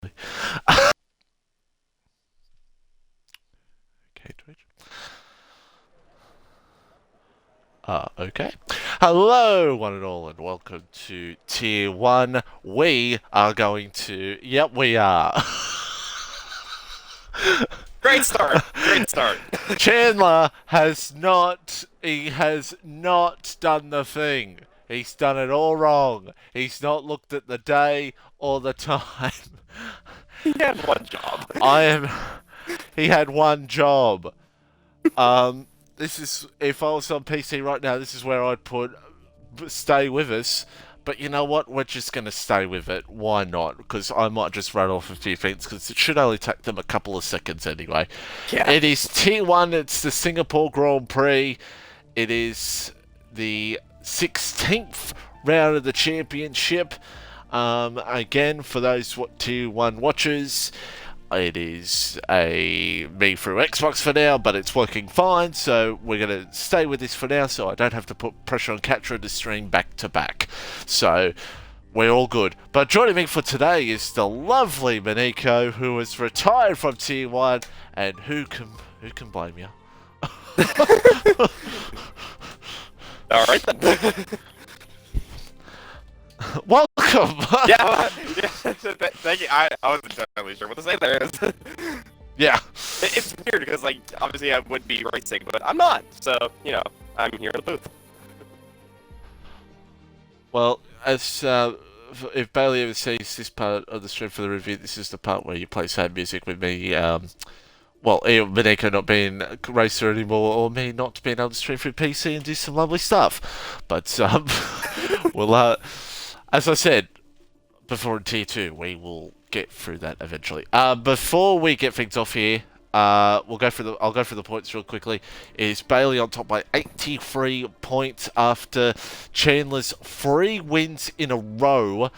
actually. Okay, Twitch. Okay. Hello, one and all, and welcome to Tier 1. We are going to... Yep, we are. Great start. Great start. Chandler has not... He has not done the thing. He's done it all wrong. He's not looked at the day or the time. He had one job. I am... He had one job. This is, if I was on PC right now, this is where I'd put stay with us. But you know what? We're just going to stay with it. Why not? Because I might just run off a few things, because it should only take them a couple of seconds anyway. Yeah. It is Tier 1, it's the Singapore Grand Prix. It is the 16th round of the championship. Again, for those Tier 1 watchers, it is me through Xbox for now, but it's working fine, so we're going to stay with this for now, so I don't have to put pressure on Catra to stream back to back. So we're all good. But joining me for today is the lovely Maniko, who has retired from Tier 1, and who can blame you? All right then. Welcome! yeah. Thank you. I wasn't totally sure what to say there. Yeah. It's weird because, like, obviously I would be racing, but I'm not. So, you know, I'm here in the booth. Well, as if Bailey ever sees this part of the stream for the review, this is the part where you play sad music with me. Well, Maneko not being a racer anymore, or me not being able to stream through PC and do some lovely stuff. But well, as I said before in Tier 2, we will get through that eventually. Before we get things off here, I'll go through the points real quickly. Is Bailey on top by 83 points after Chandler's 3 wins in a row.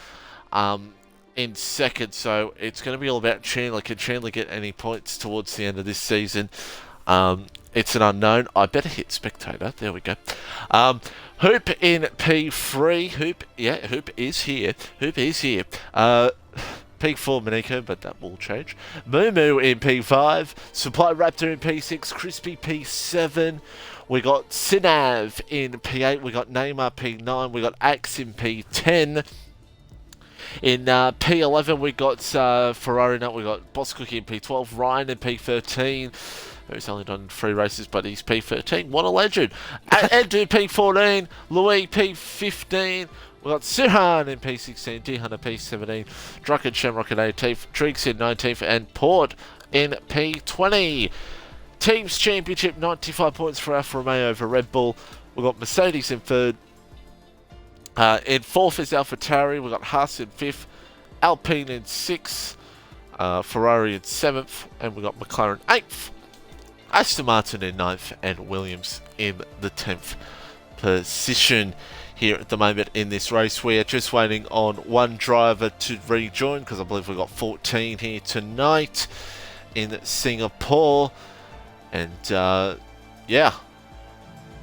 In second, so it's going to be all about Chandler. Can Chandler get any points towards the end of this season? It's an unknown. I better hit spectator. There we go. Hoop in P3. Hoop is here. Hoop is here. P4 Maniko, but that will change. Moo Moo in P5. Supply Raptor in P6. Crispy P7. We got Sinav in P8. We got Neymar P9. We got Axe in P10. In P11 we got Ferrari Nut, we got Boss Cookie in P12, Ryan in P13, who's only done 3 races but he's P13, what a legend. Edu P14, Louis P15, we got Suhan in P16, D-Hunter P17, Drucken Shamrock in 18th, Triggs in 19th, and Port in P20. Teams Championship, 95 points for Alfa Romeo over Red Bull, we got Mercedes in 3rd, in 4th is AlphaTauri, we've got Haas in 5th, Alpine in 6th, Ferrari in 7th, and we've got McLaren 8th, Aston Martin in 9th, and Williams in the 10th position here at the moment in this race. We are just waiting on one driver to rejoin, because I believe we've got 14 here tonight in Singapore, and yeah,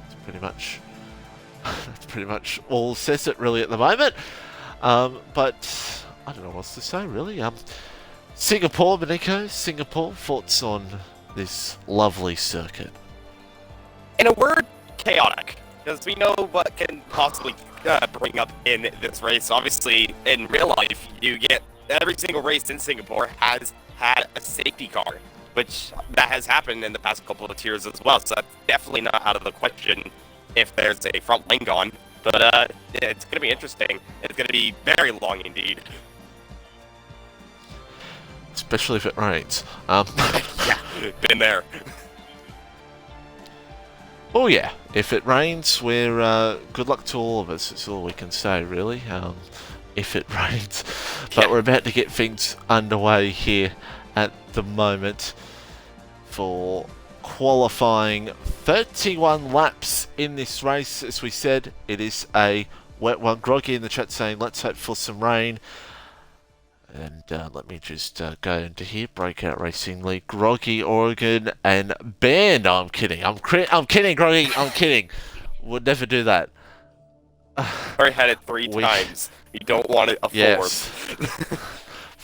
it's pretty much... That's pretty much all says it really at the moment. But I don't know what else to say really. Singapore, Maniko, Singapore, thoughts on this lovely circuit? In a word, chaotic. Because we know what can possibly bring up in this race. Obviously, in real life, you get every single race in Singapore has had a safety car, which that has happened in the past couple of tiers as well. So that's definitely not out of the question if there's a front lane gone, but it's going to be interesting. It's going to be very long indeed. Especially if it rains. Yeah, been there. Oh yeah, if it rains, we're good luck to all of us. It's all we can say, really. If it rains, but Yeah. we're about to get things underway here at the moment for qualifying. 31 laps in this race. As we said, it is a wet one. Groggy in the chat saying let's hope for some rain, and let me just go into here. Breakout Racing League, Groggy, Oregon, and banned. No, I'm kidding. I'm kidding, Groggy. I'm kidding. Would never do that. Already had it 3 times. You don't want it a 4th. Yes.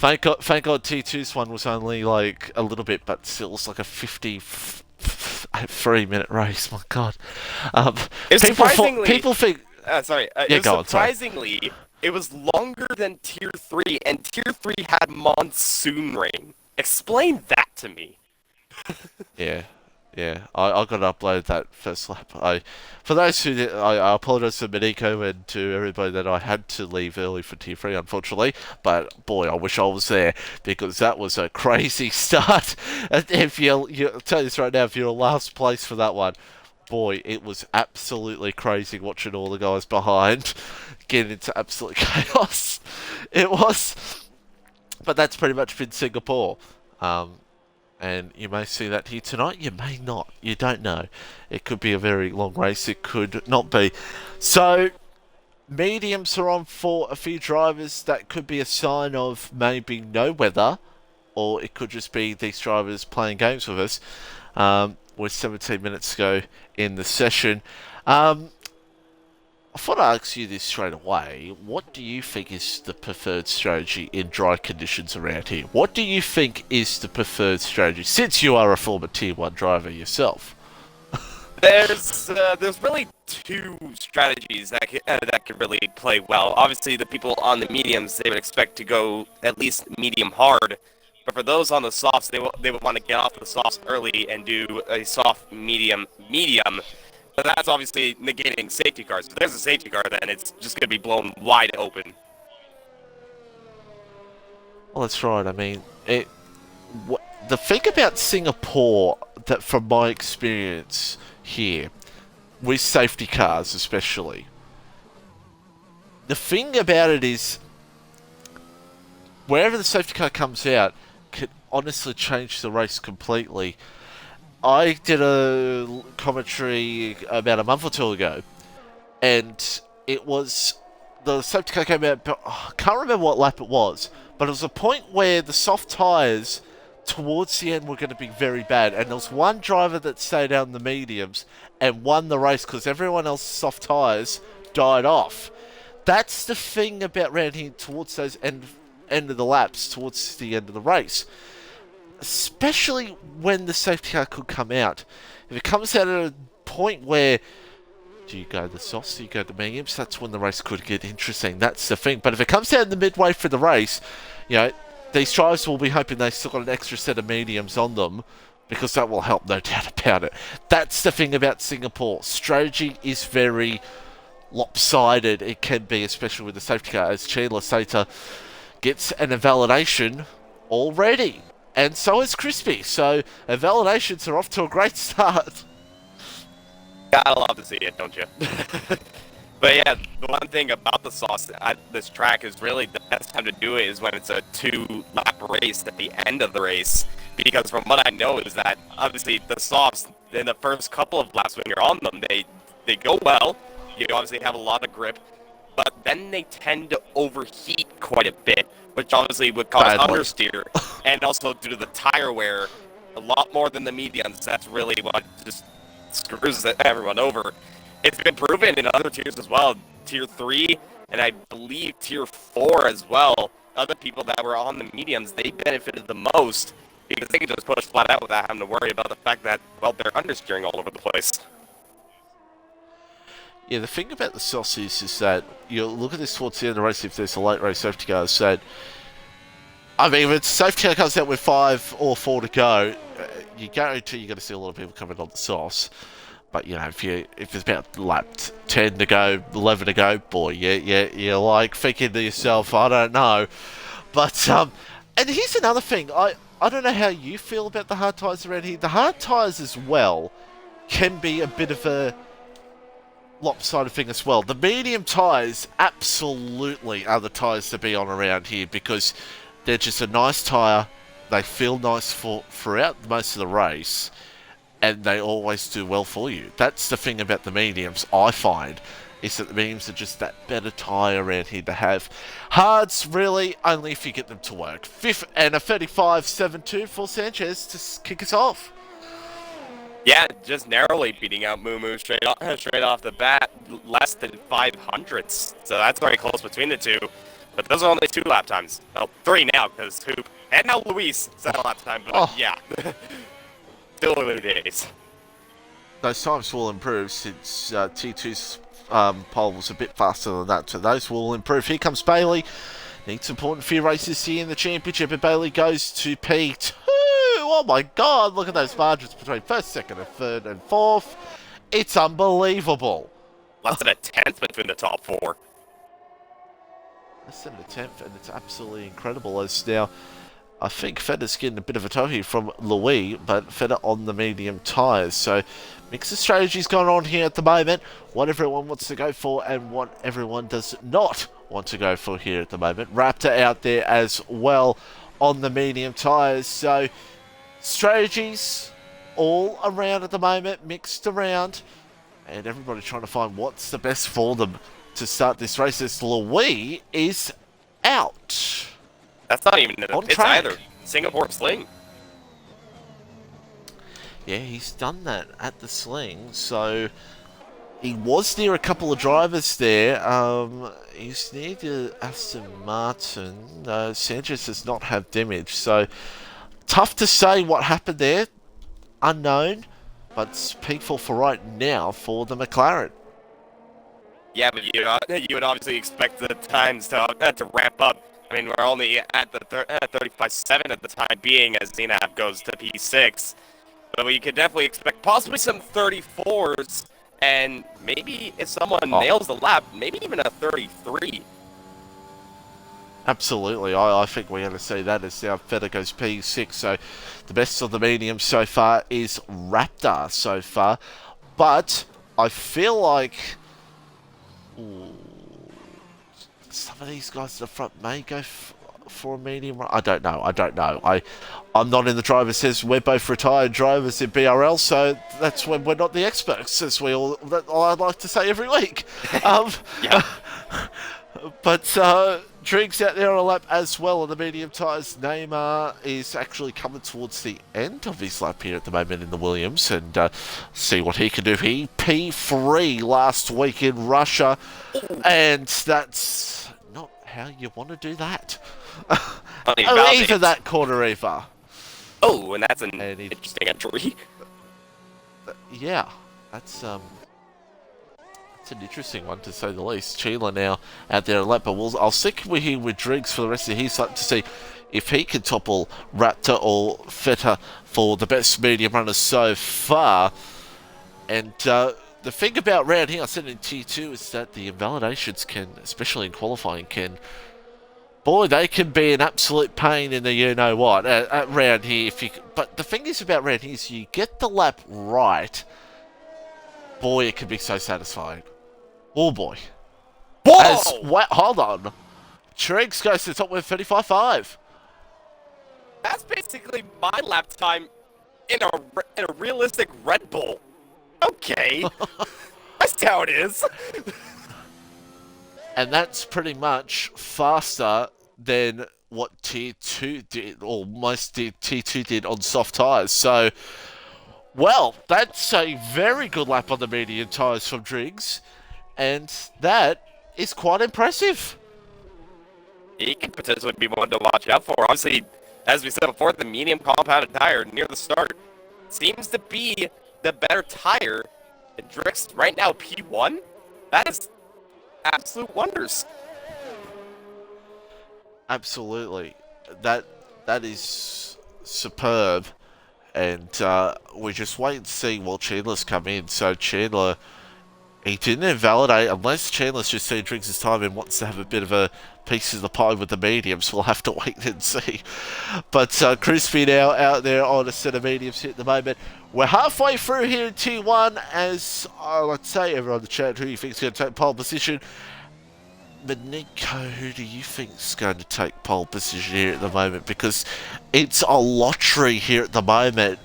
Thank God T2's one was only like a little bit, but still was like a 53-minute race. My God. Um, It's surprisingly. people think. Sorry. Yeah, It was go on. Sorry. surprisingly. It was longer than Tier 3, and Tier 3 had monsoon rain. Explain that to me. Yeah, yeah. I got to upload that first lap. For those who I apologise to Miniko and to everybody that I had to leave early for Tier 3, unfortunately. But boy, I wish I was there because that was a crazy start. And if I'll tell you this right now, if you're last place for that one, boy, it was absolutely crazy watching all the guys behind get into absolute chaos. It was, but that's pretty much been Singapore. And you may see that here tonight, you may not. You don't know. It could be a very long race, it could not be. So, mediums are on for a few drivers. That could be a sign of maybe no weather, or it could just be these drivers playing games with us. With 17 minutes to go in the session. I thought I'd ask you this straight away. What do you think is the preferred strategy in dry conditions around here? What do you think is the preferred strategy, since you are a former Tier 1 driver yourself? There's really two strategies that could really play well. Obviously, the people on the mediums, they would expect to go at least medium hard. But for those on the softs, they would want to get off the softs early and do a soft medium. But that's obviously negating safety cars. If there's a safety car, then it's just going to be blown wide open. Well, that's right. I mean, the thing about Singapore, that from my experience here, with safety cars especially, the thing about it is, wherever the safety car comes out, can honestly change the race completely. I did a commentary about a month or two ago, and it was the safety car came out. But I can't remember what lap it was, but it was a point where the soft tyres towards the end were going to be very bad, and there was one driver that stayed out in the mediums and won the race because everyone else's soft tyres died off. That's the thing about round here towards those end of the laps, towards the end of the race. Especially when the safety car could come out. If it comes out at a point where, do you go the softs, do you go the mediums, that's when the race could get interesting. That's the thing. But if it comes out in the midway for the race, these drivers will be hoping they still got an extra set of mediums on them, because that will help, no doubt about it. That's the thing about Singapore. Strategy is very lopsided. It can be, especially with the safety car, as Chandler Sater gets an invalidation already. And so is Crispy. So, invalidations are off to a great start. Gotta love to see it, don't you? But yeah, the one thing about the sauce at this track is really the best time to do it is when it's a 2-lap race at the end of the race. Because from what I know is that, obviously, the softs, in the first couple of laps when you're on them, they go well. You obviously have a lot of grip. But then they tend to overheat quite a bit, which obviously would cause understeer. And also due to the tire wear, a lot more than the mediums. That's really what just screws everyone over. It's been proven in other tiers as well. Tier 3, and I believe Tier 4 as well. Other people that were on the mediums, they benefited the most because they could just push flat out without having to worry about the fact that, well, they're understeering all over the place. Yeah, the thing about the sauces is that you look at this towards the end of the race, if there's a late race safety car, said, I mean, if safety car comes out with 5 or 4 to go, you guarantee you're going to see a lot of people coming on the sauce. But, if it's about lap 10 to go, 11 to go, boy, you're like thinking to yourself, I don't know. But, and here's another thing. I don't know how you feel about the hard tyres around here. The hard tyres as well can be a bit of a lopsided thing as well. The medium tyres absolutely are the tyres to be on around here because they're just a nice tyre. They feel nice throughout most of the race, and they always do well for you. That's the thing about the mediums, I find, is that the mediums are just that better tyre around here to have. Hards, really, only if you get them to work. Fifth and a 35.72 for Sanchez to kick us off. Yeah, just narrowly beating out Moo straight off the bat, less than 500s. So that's very close between the two. But those are only 2 lap times. Well, 3 now, because Hoop and now Luis set a lap time, but yeah. Still early days. Those times will improve since T2's pole was a bit faster than that, so those will improve. Here comes Bailey. Needs important few races here in the championship, and Bailey goes to P2. Oh my god, look at those margins between first, second, and third, and fourth. It's unbelievable. Less than a tenth between the top 4. Less than a tenth, and it's absolutely incredible. As now, I think Fedder's getting a bit of a tow here from Louis, but Fedder on the medium tyres. So, mix of strategies going on here at the moment. What everyone wants to go for and what everyone does not want to go for here at the moment. Raptor out there as well on the medium tyres. So, strategies all around at the moment, mixed around. And everybody trying to find what's the best for them to start this race. As Louis is out. That's not even in the On pits track. either. Singapore Sling. Yeah, he's done that at the Sling, so he was near a couple of drivers there. He's near to Aston Martin. Sanchez does not have damage, so tough to say what happened there. Unknown, but it's peaceful for right now for the McLaren. Yeah, but you would obviously expect the times to ramp up. I mean, we're only at the 35.7 at the time being as Zenab goes to P6. But we could definitely expect possibly some 34s, and maybe if someone nails the lap, maybe even a 33. Absolutely, I think we're going to see that as now Fedder goes P6. So the best of the medium so far is Raptor so far. But I feel like some of these guys at the front may go for a medium run. I don't know. I'm not in the driver's seat. We're both retired drivers in BRL, so that's when we're not the experts, as I like to say every week. Yeah. But Driggs out there on a lap as well on the medium tyres. Neymar is actually coming towards the end of his lap here at the moment in the Williams, and see what he can do. He P3 last week in Russia, and that's not how you want to do that. Either that corner either. Oh, and that's an interesting entry. Yeah, that's an interesting one to say the least. Sheila now out there at lap, but I'll stick with here with Driggs for the rest of his lap to see if he can topple Raptor or Feta for the best medium runners so far. And the thing about round here, I said in T2, is that the invalidations can, especially in qualifying, boy, they can be an absolute pain in the you-know-what at round here. But the thing is about round here is you get the lap right, boy, it can be so satisfying. Oh, boy. Whoa! Hold on. Triggs goes to the top with 35.5. That's basically my lap time in a realistic Red Bull. Okay. That's how it is. And that's pretty much faster than what Tier 2 did, or most T2 did on soft tyres. So, well, that's a very good lap on the medium tyres from Driggs. And that is quite impressive. He could potentially be one to watch out for. Obviously, as we said before, the medium compounded tire near the start seems to be the better tire. And Drix right now P1. That is absolute wonders. Absolutely. That is superb. And we just wait and see while Chandler's come in. So Chandler, he didn't invalidate, unless Chandler's just seen Driggs' time and wants to have a bit of a piece of the pie with the mediums. We'll have to wait and see. But Crispy now out there on a set of mediums here at the moment. We're halfway through here in T1, as I like to say, everyone in the chat, who do you think is going to take pole position? But Nico, who do you think is going to take pole position here at the moment? Because it's a lottery here at the moment.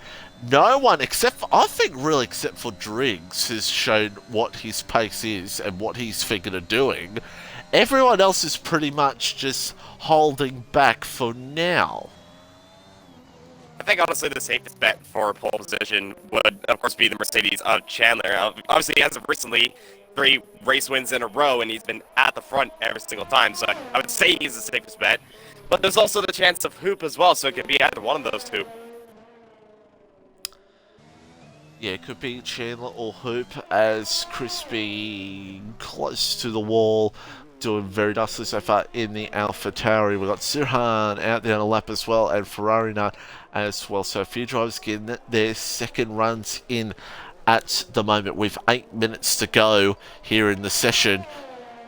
No one, except for Driggs, has shown what his pace is and what he's thinking of doing. Everyone else is pretty much just holding back for now. I think honestly the safest bet for pole position would, of course, be the Mercedes of Chandler. Obviously, as of recently, 3 race wins in a row, and he's been at the front every single time. So I would say he's the safest bet. But there's also the chance of Hoop as well, so it could be either one of those two. Yeah, it could be Chandler or Hoop, as Crispy close to the wall, doing very nicely so far in the AlphaTauri. We've got Sirhan out there on a lap as well, and Ferrari as well. So a few drivers getting their second runs in at the moment with 8 minutes to go here in the session.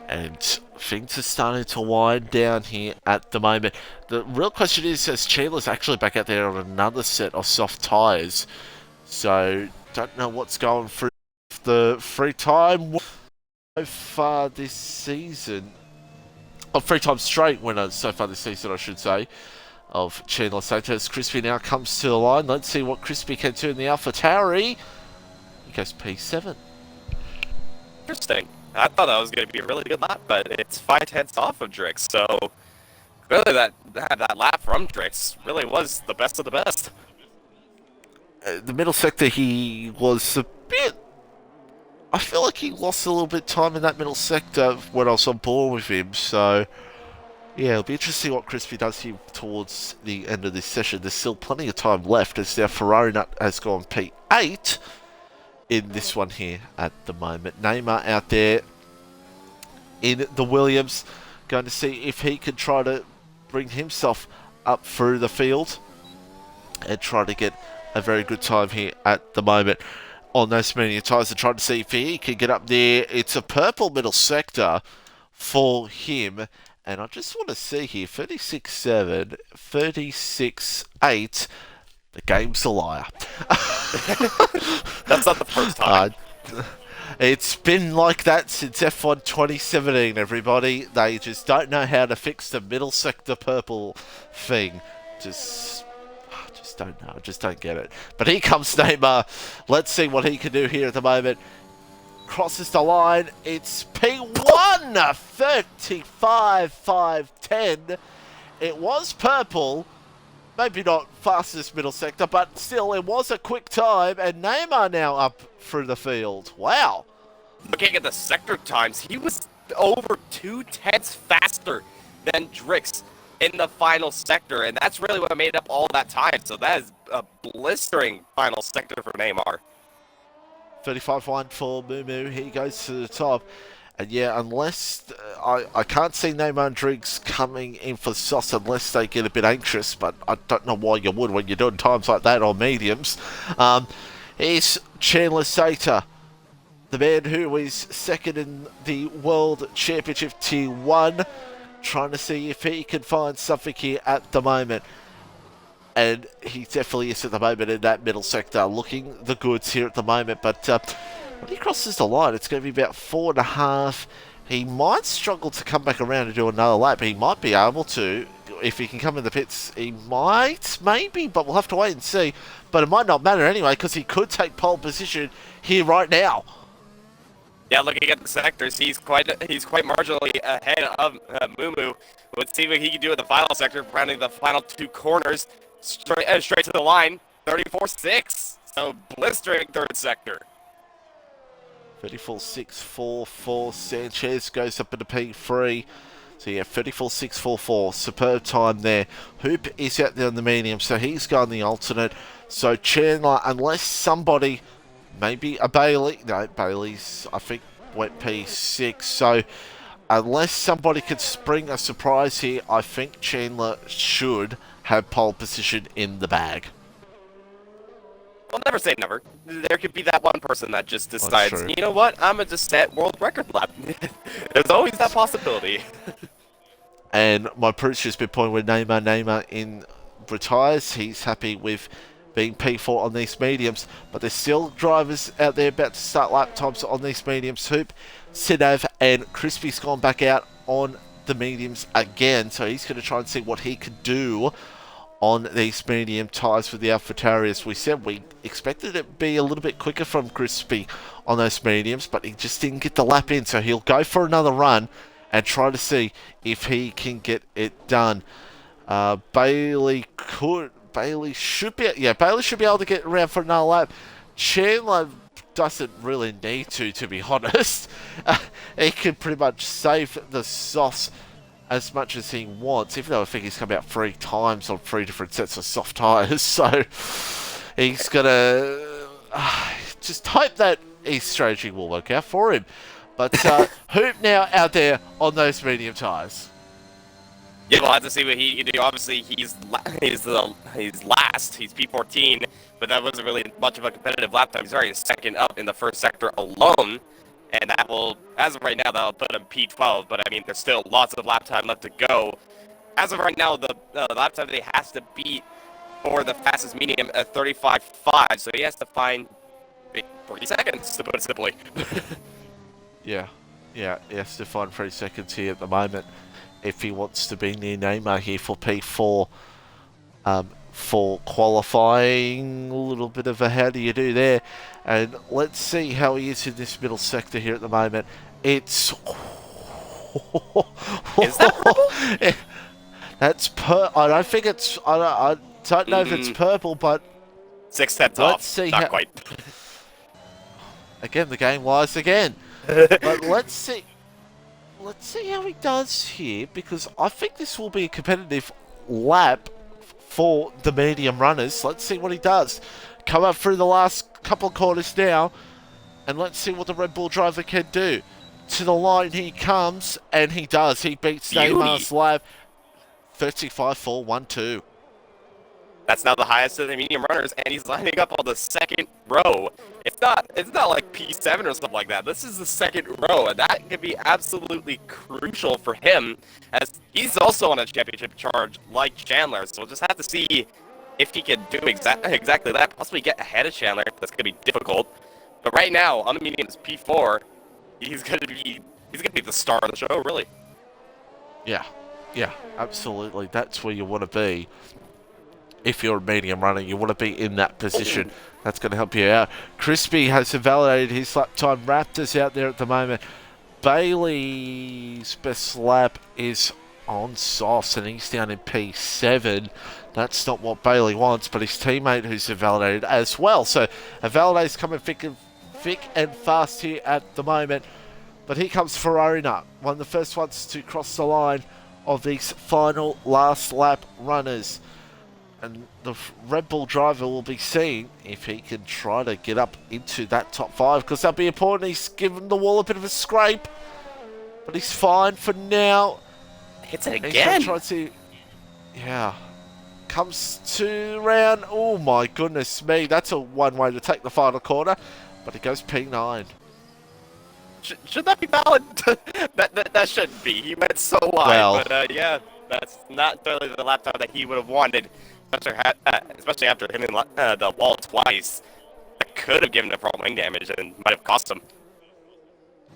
And things are starting to wind down here at the moment. The real question is, as Chandler's actually back out there on another set of soft tyres. So, don't know what's going through the free time so far this season. Oh, free time straight winners so far this season, I should say, of Chandler Santos. Crispy now comes to the line. Let's see what Crispy can do in the AlphaTauri. He goes P7. Interesting. I thought that was going to be a really good lap, but it's 5/10 off of Drix, so really that lap from Drix really was the best of the best. The middle sector, he was a bit... I feel like he lost a little bit of time in that middle sector when I was on board with him, so... Yeah, it'll be interesting what Crispy does here towards the end of this session. There's still plenty of time left, as now Ferrari has gone P8 in this one here at the moment. Neymar out there in the Williams, going to see if he can try to bring himself up through the field and try to get a very good time here at the moment on those medium tyres, and trying to see if he can get up there. It's a purple middle sector for him, and I just want to see here, 36.7, 36.8, the game's a liar. That's not the first time. It's been like that since F1 2017, everybody. They just don't know how to fix the middle sector purple thing. Just don't know. Just don't get it. But here comes Neymar. Let's see what he can do here at the moment. Crosses the line. It's P1, 35.510. It was purple. Maybe not fastest middle sector, but still, it was a quick time. And Neymar now up through the field. Wow. Looking at the sector times, he was over 2/10 faster than Drix in the final sector, and that's really what made up all that time. So that is a blistering final sector for Neymar. 35.1 for Mumu. He goes to the top. And yeah, unless... I can't see Neymar and Driggs coming in for sauce unless they get a bit anxious, but I don't know why you would when you're doing times like that on mediums. Here's Chandler Sater, the man who is second in the World Championship Tier 1, trying to see if he can find something here at the moment. And he definitely is at the moment in that middle sector, looking the goods here at the moment. But when he crosses the line, it's going to be about 4.5. He might struggle to come back around and do another lap. He might be able to. If he can come in the pits, he might, maybe, but we'll have to wait and see. But it might not matter anyway, because he could take pole position here right now. Yeah, looking at the sectors, he's quite marginally ahead of Mumu. Let's see what he can do at the final sector, rounding the final 2 corners straight to the line. 34.6, so blistering third sector. 34.644. Sanchez goes up into P3. So yeah, 34.644. Superb time there. Hoop is out there on the medium, so he's going the alternate. So Chandler, unless somebody, maybe a Bailey. No, Bailey's, I think, went P6. So unless somebody could spring a surprise here, I think Chandler should have pole position in the bag. Well, never say never. There could be that one person that just decides, you know what, I'm going to set world record lap. There's always that possibility. And my proof's just been pointing with Neymar in retires. He's happy with being P4 on these mediums. But there's still drivers out there about to start lap times on these mediums. Hoop, Sidav, and Crispy's gone back out on the mediums again. So he's going to try and see what he can do on these medium tyres with the AlphaTauri. As we said, we expected it to be a little bit quicker from Crispy on those mediums, but he just didn't get the lap in, so he'll go for another run and try to see if he can get it done. Bailey should be able to get around for another lap. Chandler doesn't really need to be honest. He can pretty much save the softs as much as he wants, even though I think he's come out 3 times on 3 different sets of soft tyres, so he's gonna just hope that his strategy will work out for him. But Hoop now out there on those medium tyres. Yeah, we'll have to see what he can do. Obviously, he's last. He's P14, but that wasn't really much of a competitive lap time. He's already second up in the first sector alone, and that will, as of right now, that'll put him P12. But I mean, there's still lots of lap time left to go. As of right now, the lap time that he has to beat for the fastest medium at 35.5, so he has to find 40 seconds, to put it simply. Yeah, he has to find 3 seconds here at the moment if he wants to be near Neymar here for P4. For qualifying, a little bit of a how do you do there. And let's see how he is in this middle sector here at the moment. It's... Is that That's I don't think it's... I don't know if it's purple, but... 6 steps let's off. See Not quite. Again, the game lies again. But let's see how he does here, because I think this will be a competitive lap for the medium runners. Let's see what he does. Come up through the last couple of corners now, and let's see what the Red Bull driver can do. To the line he comes, and he does. He beats Neymar's lap 35.412. That's now the highest of the medium runners, and he's lining up on the second row. It's not like P7 or something like that. This is the second row, and that could be absolutely crucial for him, as he's also on a championship charge like Chandler. So we'll just have to see if he can do exactly that, possibly get ahead of Chandler. That's gonna be difficult. But right now, on the mediums P4, he's gonna be the star of the show, really. Yeah, absolutely. That's where you want to be. If you're a medium runner, you want to be in that position. That's going to help you out. Crispy has invalidated his lap time. Raptors out there at the moment. Bailey's best lap is on softs, and he's down in P7. That's not what Bailey wants, but his teammate who's invalidated as well. So invalidate's coming thick and fast here at the moment. But here comes Verona, one of the first ones to cross the line of these final last lap runners. And the Red Bull driver will be seeing if he can try to get up into that top 5, because that'll be important. He's given the wall a bit of a scrape, but he's fine for now. Hits it again. Yeah. Comes to round. Oh my goodness me. That's a one way to take the final corner, but it goes P9. Should that be valid? that shouldn't be. He went so wide, well, but yeah, that's not totally the lap time that he would have wanted. Especially after hitting the wall twice, that could have given him problem wing damage and might have cost him.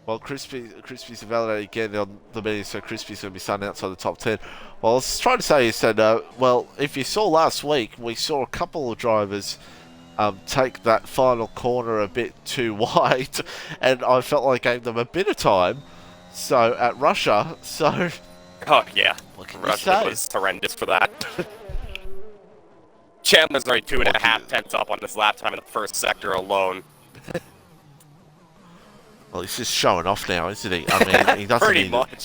Well, Crispy's invalidated again on the meeting, so Crispy's going to be starting outside the top 10. Well, I was trying to say is that, well, if you saw last week, we saw a couple of drivers take that final corner a bit too wide, and I felt like I gave them a bit of time. So at Russia, so oh yeah, Russia was horrendous for that. Chandler's already 2.5 tenths up on this lap time in the first sector alone. Well, he's just showing off now, isn't he? I mean, he doesn't pretty much.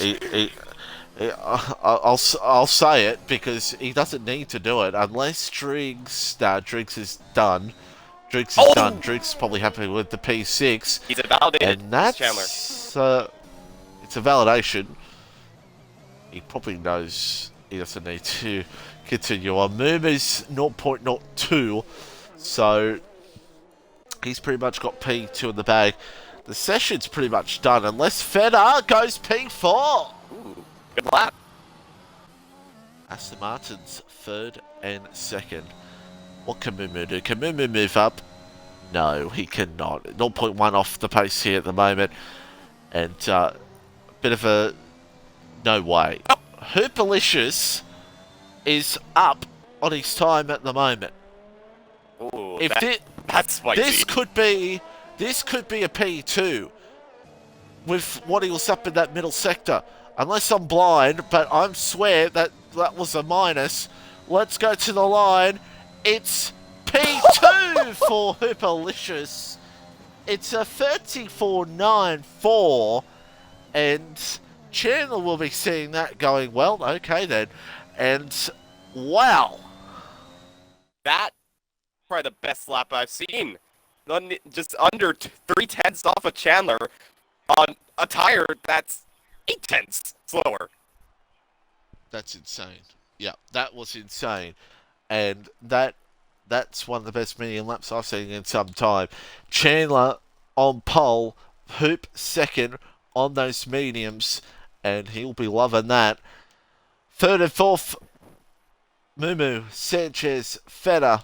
I'll say it because he doesn't need to do it unless Driggs. Driggs is done. Driggs is done. Driggs is probably happy with the P6. He's invalidated. And that's Chandler. It's a validation. He probably knows he doesn't need to continue on. Moomer's 0.02, so he's pretty much got P2 in the bag. The session's pretty much done, unless Fedor goes P4. Ooh, good lap. Aston Martin's third and second. What can Mumu do? Can Mumu move up? No, he cannot. 0.1 off the pace here at the moment, and a bit of a no way. Oh. Hoopalicious is up on his time at the moment. Ooh, if that's spicy. This could be a P2 with what he was up in that middle sector. Unless I'm blind, but I swear that was a minus. Let's go to the line. It's P2 for Hoopalicious. It's a 34.94, and Chandler will be seeing that going, well, okay then. And wow. That probably the best lap I've seen. Just under 3/10 off of Chandler on a tire that's 8/10 slower. That's insane. Yeah, that was insane. And that's one of the best medium laps I've seen in some time. Chandler on pole, Hoop second on those mediums, and he'll be loving that. Third and fourth, Mumu, Sanchez, Feta,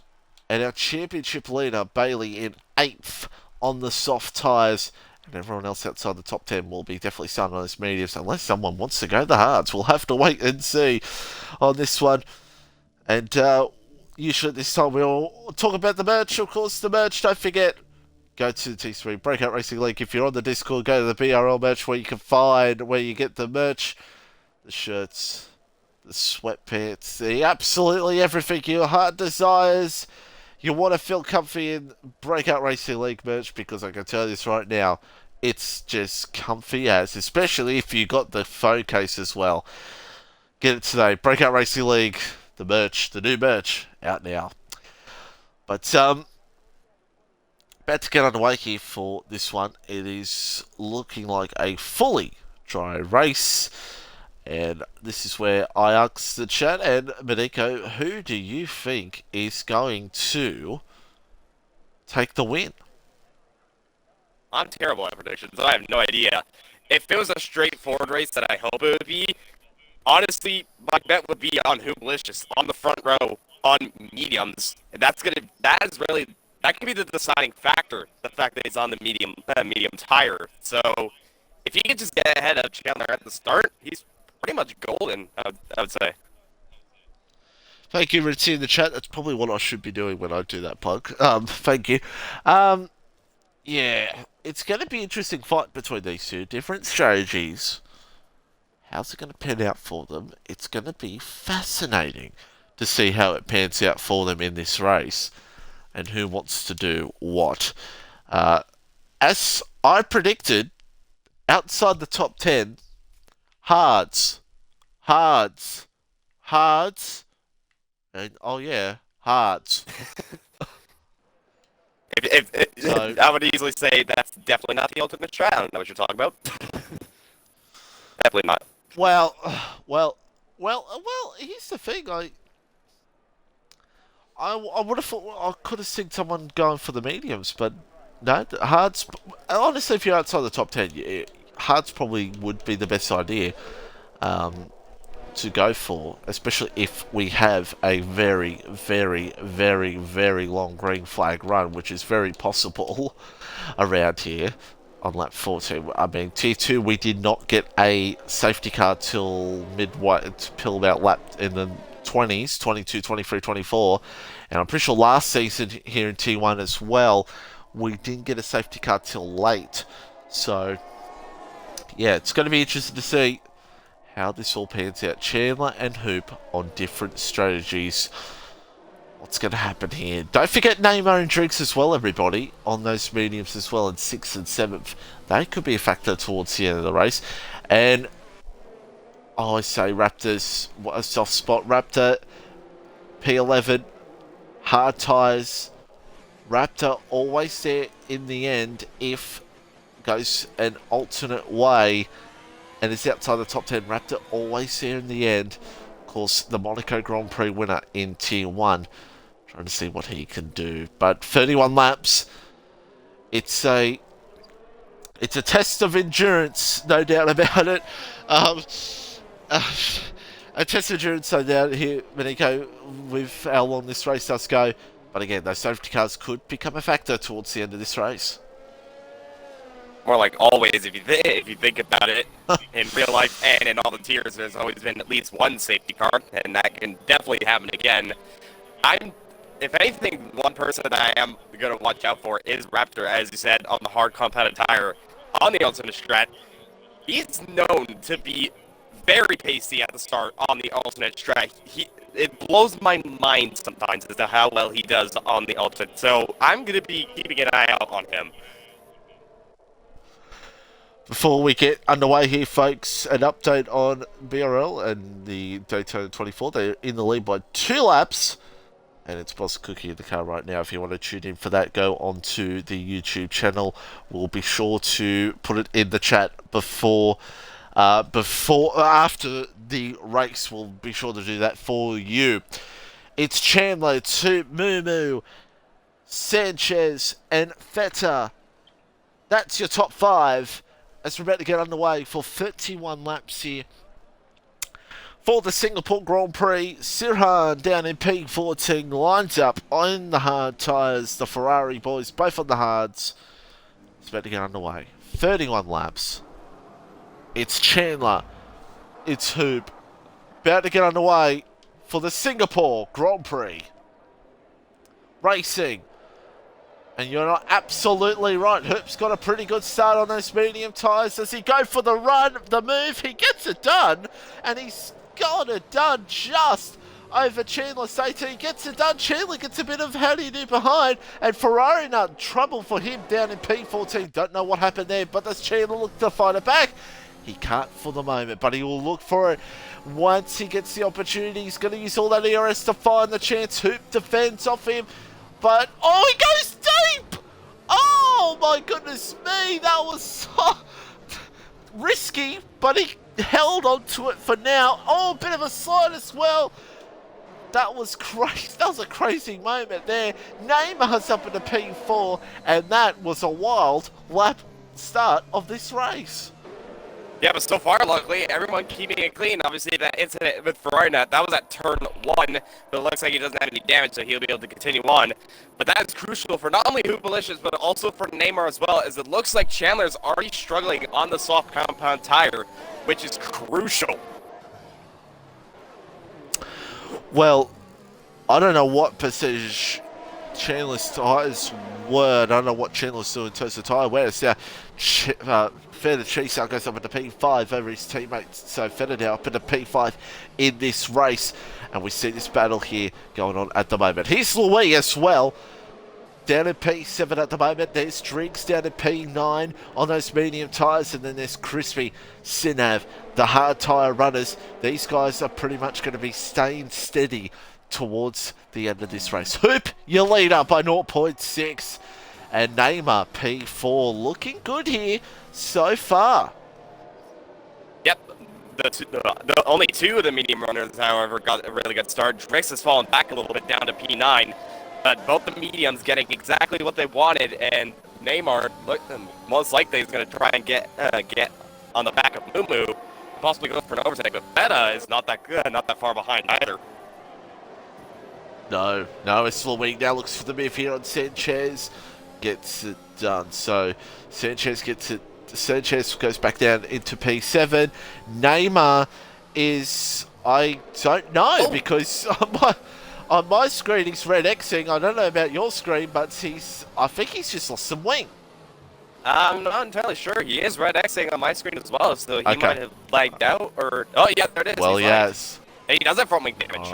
and our championship leader, Bailey, in eighth on the soft tyres. And everyone else outside the top 10 will be definitely starting on this mediums, unless someone wants to go the hards. We'll have to wait and see on this one. And usually at this time we'll talk about the merch. Of course, the merch, don't forget, go to the T3 Breakout Racing League. If you're on the Discord, go to the BRL merch where you can find where you get the merch, the shirts, the sweatpants, the absolutely everything your heart desires. You want to feel comfy in Breakout Racing League merch, because I can tell you this right now, it's just comfy as, especially if you got the phone case as well. Get it today. Breakout Racing League, the merch, the new merch, out now. But about to get underway here for this one. It is looking like a fully dry race. And this is where I ask the chat, and Maniko, who do you think is going to take the win? I'm terrible at predictions. I have no idea. If it was a straightforward race that I hope it would be, honestly, my bet would be on Hooplicious on the front row on mediums. And that could be the deciding factor. The fact that he's on the medium tire. So if he could just get ahead of Chandler at the start, he's pretty much golden, I would say. Thank you, Ritzy, in the chat. That's probably what I should be doing when I do that plug. Thank you. Yeah, it's going to be an interesting fight between these two. Different strategies. How's it going to pan out for them? It's going to be fascinating to see how it pans out for them in this race and who wants to do what. As I predicted, outside the top 10, hards, and oh yeah, hards. So, I would easily say that's definitely not the ultimate strat. I don't know what you're talking about. Definitely not. Well. Here's the thing. I would have thought I could have seen someone going for the mediums, but no, hards. Honestly, if you're outside the top 10, hards probably would be the best idea to go for, especially if we have a very, very, very, very long green flag run, which is very possible around here on lap 14. I mean, Tier 2, we did not get a safety car till midway, till about lap in the 20s, 22, 23, 24. And I'm pretty sure last season here in Tier 1 as well, we didn't get a safety car till late. So, yeah, it's going to be interesting to see how this all pans out. Chandler and Hoop on different strategies. What's going to happen here? Don't forget Neymar and Drinks as well, everybody, on those mediums as well in 6th and 7th. They could be a factor towards the end of the race. And I say Raptors, what a soft spot. Raptor, P11, hard tyres. Raptor always there in the end if goes an alternate way and is outside the top 10. Raptor always there in the end. Of course, the Monaco Grand Prix winner in Tier 1. Trying to see what he can do. But 31 laps. It's a test of endurance, no doubt about it. A test of endurance, no doubt here, Maniko, with how long this race does go. But again, those safety cars could become a factor towards the end of this race. More like always, if you think about it, in real life and in all the tiers, there's always been at least one safety car, and that can definitely happen again. If anything, one person that I am going to watch out for is Raptor, as you said, on the hard compounded tire. On the alternate strat, he's known to be very pacey at the start on the alternate strat. It blows my mind sometimes as to how well he does on the alternate, so I'm going to be keeping an eye out on him. Before we get underway here, folks, an update on BRL and the Daytona 24. They're in the lead by 2 laps. And it's Boss Cookie in the car right now. If you want to tune in for that, go onto the YouTube channel. We'll be sure to put it in the chat after the race. We'll be sure to do that for you. It's Chandler to Moo, Sanchez, and Feta. That's your top 5 as we're about to get underway for 31 laps here. For the Singapore Grand Prix, Sirhan down in P14 lines up on the hard tyres. The Ferrari boys both on the hards. It's about to get underway. 31 laps. It's Chandler. It's Hoop. About to get underway for the Singapore Grand Prix. Racing. And you're not absolutely right. Hoop's got a pretty good start on those medium tyres. Does he go for the run, the move? He gets it done. And he's got it done just over Chandler Sato. He gets it done. Chandler gets a bit of how do you do behind. And Ferrari not trouble for him down in P14. Don't know what happened there. But does Chandler look to fight it back? He can't for the moment, but he will look for it once he gets the opportunity. He's going to use all that ERS to find the chance. Hoop defends off him. But, oh, he goes deep! Oh, my goodness me. That was so risky, but he held on to it for now. Oh, a bit of a slide as well. That was crazy. That was a crazy moment there. Neymar's up in the P4, and that was a wild lap start of this race. Yeah, but so far, luckily, everyone keeping it clean. Obviously, that incident with Ferrari, that was at turn 1, but it looks like he doesn't have any damage, so he'll be able to continue on. But that is crucial for not only Hoopalicious, but also for Neymar as well, as it looks like Chandler's already struggling on the soft compound tire, which is crucial. Well, I don't know what percentage Chandler's tyres were. I don't know what Chandler's doing in terms of tyre wear. Now, Feta Cheese goes up into P5 over his teammates. So Feta now up into P5 in this race. And we see this battle here going on at the moment. Here's Louis as well. Down in P7 at the moment. There's Drinks down in P9 on those medium tyres. And then there's Crispy, Sinav, the hard tyre runners. These guys are pretty much going to be staying steady towards the end of this race. Hoop, your leader by 0.6. And Neymar, P4, looking good here so far. Yep. The only 2 of the medium runners, however, got a really good start. Drix has fallen back a little bit down to P9. But both the mediums getting exactly what they wanted. And Neymar, most likely, is going to try and get on the back of Moo, possibly go for an overtake. But Feta is not that good, not that far behind either. No, it's Louis now looks for the move here on Sanchez. Gets it done. So Sanchez gets it. Sanchez goes back down into P7. Neymar is, I don't know, because on my screen he's red Xing. I don't know about your screen, but I think he's just lost some wing. I'm not entirely sure. He is red Xing on my screen as well, so he might have lagged out, or... Oh, yeah, there it is. Well, yes. He does have front wing damage.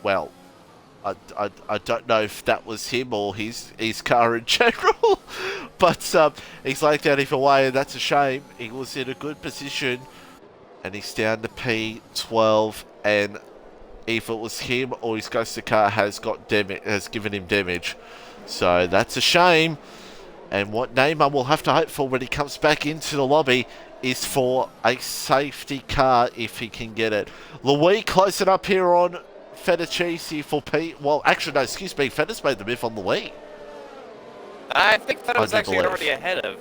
Well, I don't know if that was him or his car in general, but he's lagged out either way, and that's a shame. He was in a good position, and he's down to P12, and if it was him or his ghost car has given him damage, so that's a shame. And what Neymar will have to hope for when he comes back into the lobby is for a safety car if he can get it. Louis close it up here on Feta Cheesy for P. Well, actually, no, excuse me. Feta's made the move on Louis. I think Feta was actually already ahead of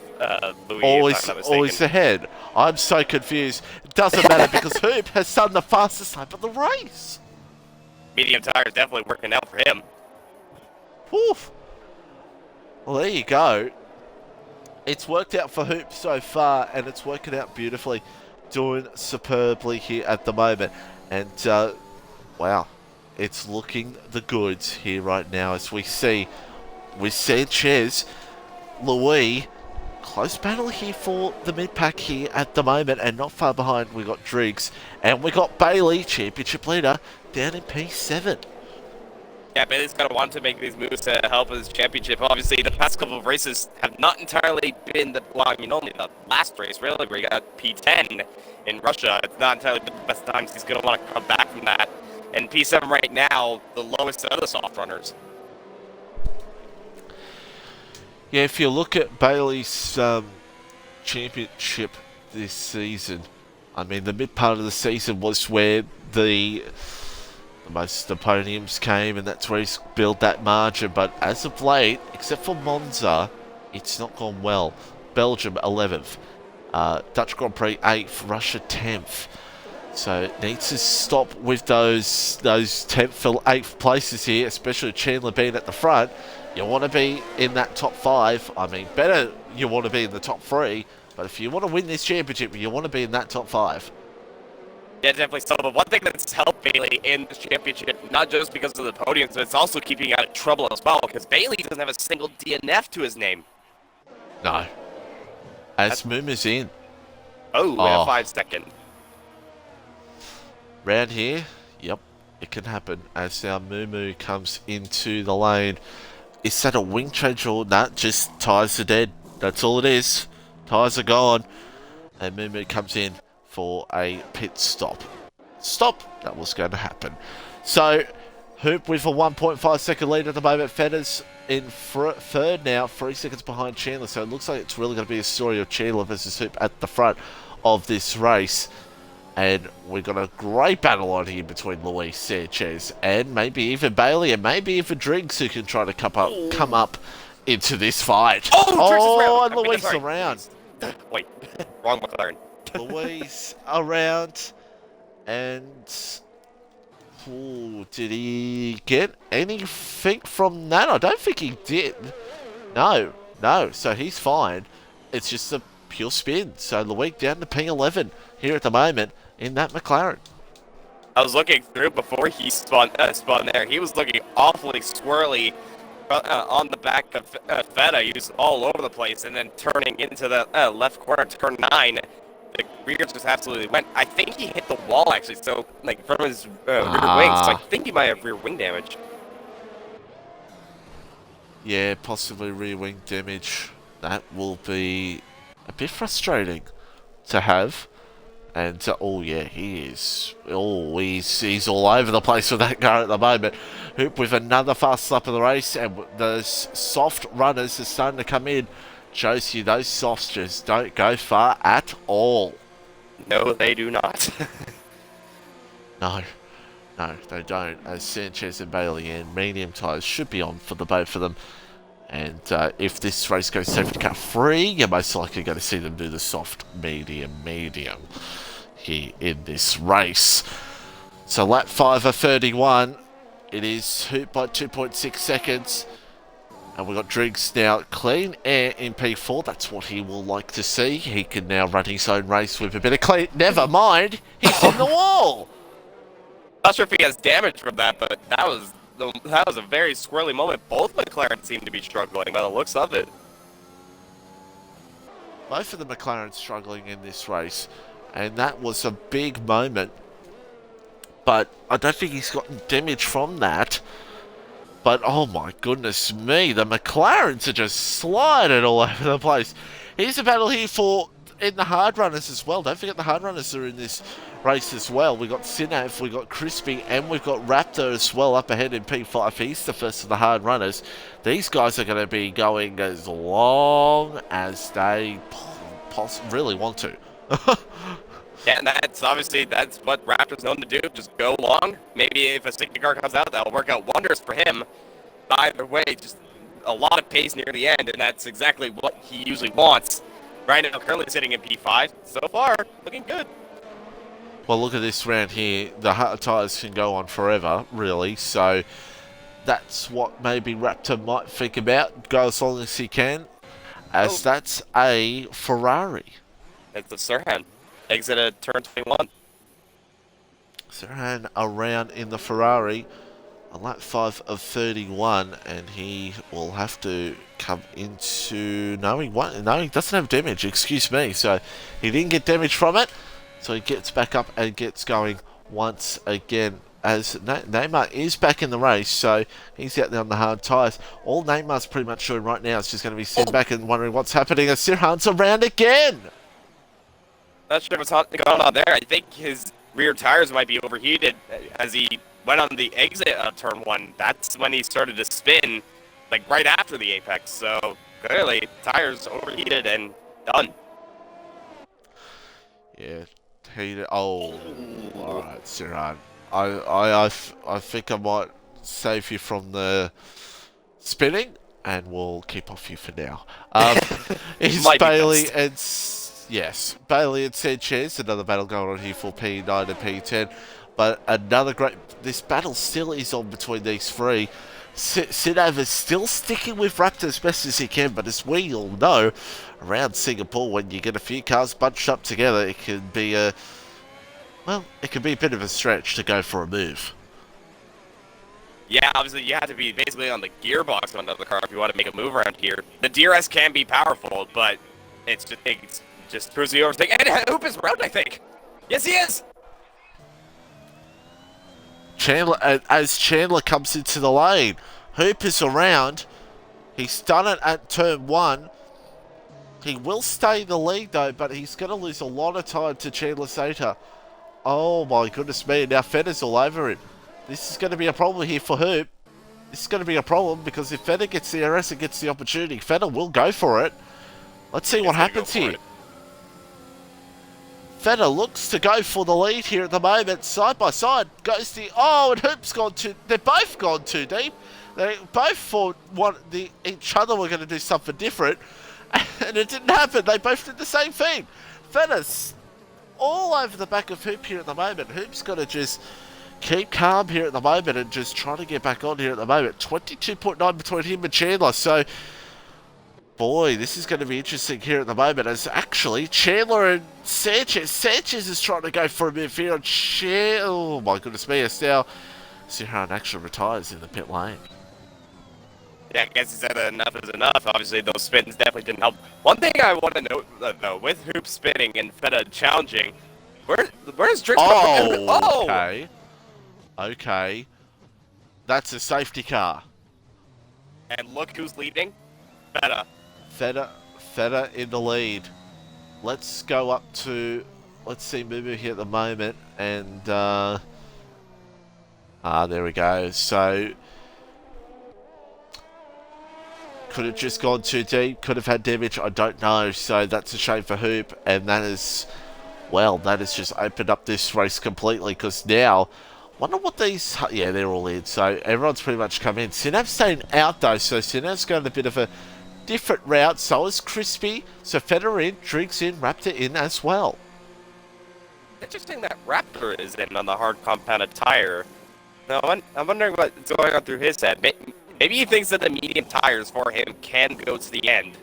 Louis. Always ahead. I'm so confused. It doesn't matter because Hoop has done the fastest lap of the race. Medium tire is definitely working out for him. Woof. Well, there you go. It's worked out for Hoop so far, and it's working out beautifully. Doing superbly here at the moment. And, wow. It's looking the goods here right now as we see with Sanchez, Louis, close battle here for the mid-pack here at the moment, and not far behind we got Driggs, and we got Bailey, championship leader, down in P7. Yeah, Bailey's going to want to make these moves to help his championship. Obviously, the past couple of races have not entirely been the, well, I mean, only the last race, really, where he got P10 in Russia. It's not entirely the best times. He's going to want to come back from that. And P7 right now, the lowest of the soft runners. Yeah, if you look at Bailey's championship this season, I mean, the mid part of the season was where the most of the podiums came, and that's where he's built that margin. But as of late, except for Monza, it's not gone well. Belgium 11th, Dutch Grand Prix 8th, Russia 10th. So it needs to stop with those 10th or 8th places here, especially Chandler being at the front. You want to be in that top 5. I mean, better you want to be in the top 3. But if you want to win this championship, you want to be in that top 5. Yeah, definitely so. But one thing that's helped Bailey in this championship, not just because of the podiums, but it's also keeping out of trouble as well, because Bailey doesn't have a single DNF to his name. No. As Mumu's in. Oh, and a 5-second. Round here, yep, it can happen as our Mumu comes into the lane. Is that a wing change or not? Just tyres are dead. That's all it is. Tyres are gone. And Mumu comes in for a pit stop. That was going to happen. So, Hoop with a 1.5 second lead at the moment. Fetters in third now, 3 seconds behind Chandler. So it looks like it's really going to be a story of Chandler versus Hoop at the front of this race. And we've got a great battle on here between Luis Sanchez and maybe even Bailey and maybe even Driggs, who can try to come up into this fight. Oh, and Luis around. Wait, wrong McLaren. Luis around, and did he get anything from that? I don't think he did. No. So he's fine. It's just a pure spin. So Luis down to P11 here at the moment in that McLaren. I was looking through before he spun there. He was looking awfully squirrely on the back of Feta. He was all over the place, and then turning into the left corner, turn 9, the rear just absolutely went. I think he hit the wall, actually, so, like, from his rear wing, so I think he might have rear wing damage. Yeah, possibly rear wing damage. That will be a bit frustrating to have. And, oh yeah, he is. Oh, he's all over the place with that car at the moment. Hoop with another fast lap of the race, and those soft runners are starting to come in. Shows you those softs just don't go far at all. No, they do not. No, they don't. As Sanchez and Bailey and medium tyres should be on for the both of them. And if this race goes safety car free, you're most likely going to see them do the soft, medium here in this race. So lap 5 of 31, it is Hoop by 2.6 seconds. And we've got Driggs now clean air in P4. That's what he will like to see. He can now run his own race with a bit of clean. Never mind, he's in the wall. Not sure if he has damage from that, but that was a very squirrely moment. Both McLaren seem to be struggling by the looks of it. Both of the McLaren struggling in this race, and that was a big moment. But I don't think he's gotten damage from that. But oh my goodness me, the McLarens are just sliding all over the place. Here's a battle here in the hard runners as well. Don't forget the hard runners are in this race as well. We've got Sinav, we've got Crispy, and we've got Raptor as well up ahead in P5. He's the first of the hard runners. These guys are going to be going as long as they really want to. Yeah, and that's what Raptor's known to do. Just go long. Maybe if a safety car comes out, that'll work out wonders for him. Either way, just a lot of pace near the end, and that's exactly what he usually wants. Right now, currently sitting in P5. So far, looking good. Well, look at this round here. The hard tyres can go on forever, really. So that's what maybe Raptor might think about. Go as long as he can, as that's a Ferrari. It's a Sirhan. Exit at turn 21. Sirhan around in the Ferrari on lap 5 of 31, and he will have to come into... No, he doesn't have damage, excuse me. So he didn't get damage from it. So he gets back up and gets going once again. as Neymar is back in the race, so he's out there on the hard tyres. All Neymar's pretty much doing right now is just going to be sitting back and wondering what's happening as Sirhan's around again. Not sure what's going on there. I think his rear tires might be overheated as he went on the exit of turn 1. That's when he started to spin, like right after the apex. So clearly, tires overheated and done. Yeah, heated. Oh, all right, Sirhan. I think I might save you from the spinning, and we'll keep off you for now. It's Bailey and Bailey and Sanchez. Another battle going on here for P9 and P10, but another great. This battle still is on between these three. Sidav is still sticking with Raptor as best as he can, but as we all know, around Singapore, when you get a few cars bunched up together, it can be a bit of a stretch to go for a move. Yeah, obviously you have to be basically on the gearbox on another car if you want to make a move around here. The DRS can be powerful, but it's just cruising overtake. And Hoop is around, I think. Yes, he is. As Chandler comes into the lane, Hoop is around. He's done it at turn 1. He will stay in the lead though, but he's going to lose a lot of time to Chandler Sater. Oh my goodness me, now Fedder's all over him. This is going to be a problem here for Hoop. This is going to be a problem because if Fedder gets the DRS and gets the opportunity, Fedder will go for it. Let's see what happens here. Fedder looks to go for the lead here at the moment. Side by side goes the... Oh, and Hoop's gone too... They're both gone too deep. They both thought each other were going to do something different. And it didn't happen. They both did the same thing. Fedder's all over the back of Hoop here at the moment. Hoop's got to just keep calm here at the moment and just try to get back on here at the moment. 22.9 between him and Chandler. So... Boy, this is going to be interesting here at the moment as actually Chandler and Sanchez is trying to go for a midfield. Oh my goodness me, as now Sirhan actually retires in the pit lane. Yeah, I guess he said that enough is enough. Obviously, those spins definitely didn't help. One thing I want to note, though, with Hoop spinning and Fedda challenging, where's Drix? Oh, okay. Okay. That's a safety car. And look who's leading. Fedda. Fedder in the lead. Let's go up to... Let's see Mumu here at the moment. And... there we go. So... Could have just gone too deep. Could have had damage. I don't know. So that's a shame for Hoop. And that is... Well, that has just opened up this race completely. Because now... Wonder what these... Yeah, they're all in. So everyone's pretty much come in. Sinav's staying out though. So Sinav's going a bit of a... different route, so is Crispy, so Fedder in, Driggs in, Raptor in as well. Interesting that Raptor is in on the hard compounded tire. Now, I'm wondering what's going on through his head. Maybe he thinks that the medium tires for him can go to the end.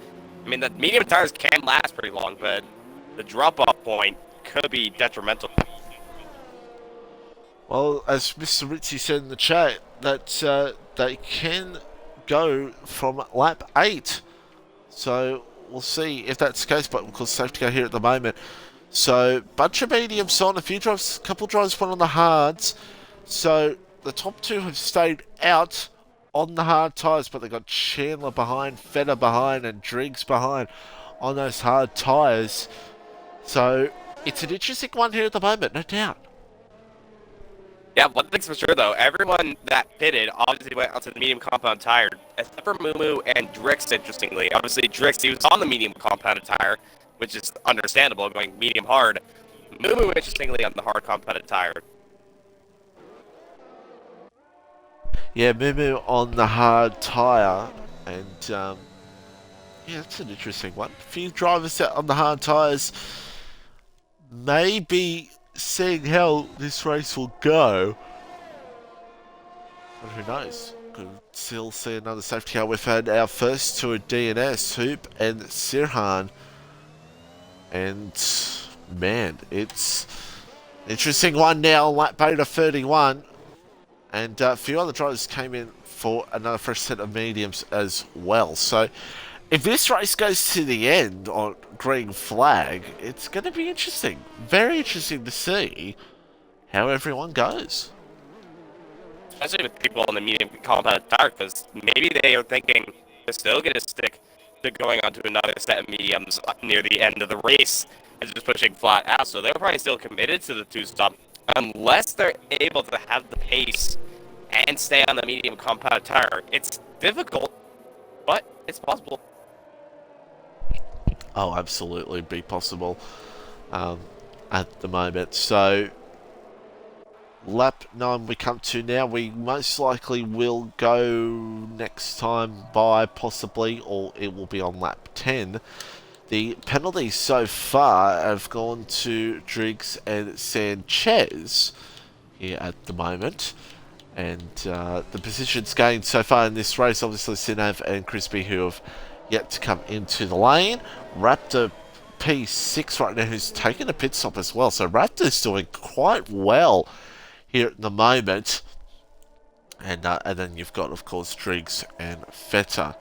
I mean, the medium tires can last pretty long, but the drop-off point could be detrimental. Well, as Mr. Ritchie said in the chat, that they can go from lap 8. So we'll see if that's the case, but of course safety car here at the moment. So bunch of mediums on, a couple drives went on the hards. So the top 2 have stayed out on the hard tyres, but they got Chandler behind, Fedder behind, and Driggs behind on those hard tyres. So it's an interesting one here at the moment, no doubt. Yeah, one thing's for sure though, everyone that pitted obviously went onto the medium compound tire, except for Mumu and Drix, interestingly. Obviously, Drix, he was on the medium compounded tire, which is understandable, going medium hard. Mumu, interestingly, on the hard compounded tire. Yeah, Mumu on the hard tyre, and yeah, that's an interesting one. A few drivers out on the hard tyres, maybe seeing how this race will go. But who knows? Could still see another safety car. We've had our first 2 at DNS, Hoop and Sirhan. And man, it's interesting one now, lap beta 31. And a few other drivers came in for another fresh set of mediums as well. So if this race goes to the end on green flag, it's going to be interesting. Very interesting to see how everyone goes. especially with people on the medium compound tire, because maybe they are thinking they're still going to stick to going on to another set of mediums near the end of the race and just pushing flat out. So they're probably still committed to the two-stop unless they're able to have the pace and stay on the medium compound tire. It's difficult, but it's possible. Oh, absolutely be possible at the moment. So, lap 9 we come to now. We most likely will go next time by, possibly, or it will be on lap 10. The penalties so far have gone to Driggs and Sanchez here at the moment. And the positions gained so far in this race, obviously Sinav and Crispy, who have yet to come into the lane. Raptor P6 right now, who's taken a pit stop as well. So Raptor's doing quite well here at the moment. And then you've got, of course, Driggs and Feta,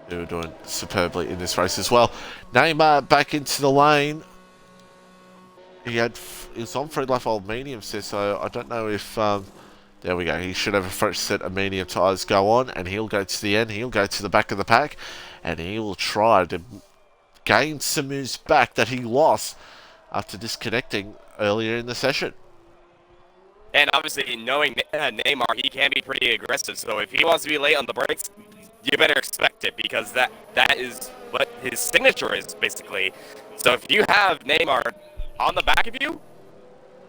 who are doing superbly in this race as well. Neymar back into the lane. He was on free left old mediums there, so I don't know if... there we go. He should have a fresh set of medium tyres go on, and he'll go to the end. He'll go to the back of the pack, and he will try to gain some moves back that he lost after disconnecting earlier in the session. And obviously, knowing Neymar, he can be pretty aggressive. So if he wants to be late on the brakes, you better expect it, because that is what his signature is, basically. So if you have Neymar on the back of you,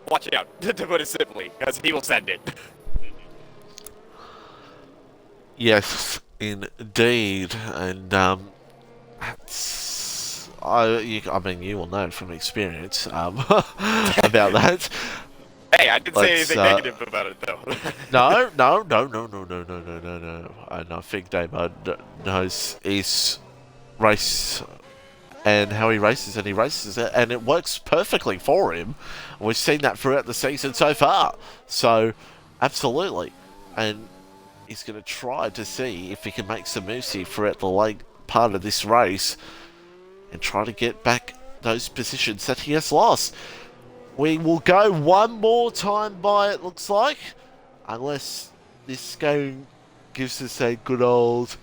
watch out, to put it simply, because he will send it. Yes, indeed. And that's... I mean, you will know from experience about that. Hey, I didn't say anything negative about it, though. No. And I think Neymar knows his race and how he races, and he races it, and it works perfectly for him. We've seen that throughout the season so far. So, absolutely. And he's going to try to see if he can make some moves here throughout the late part of this race and try to get back those positions that he has lost. We will go one more time by, it looks like, unless this game gives us a good old,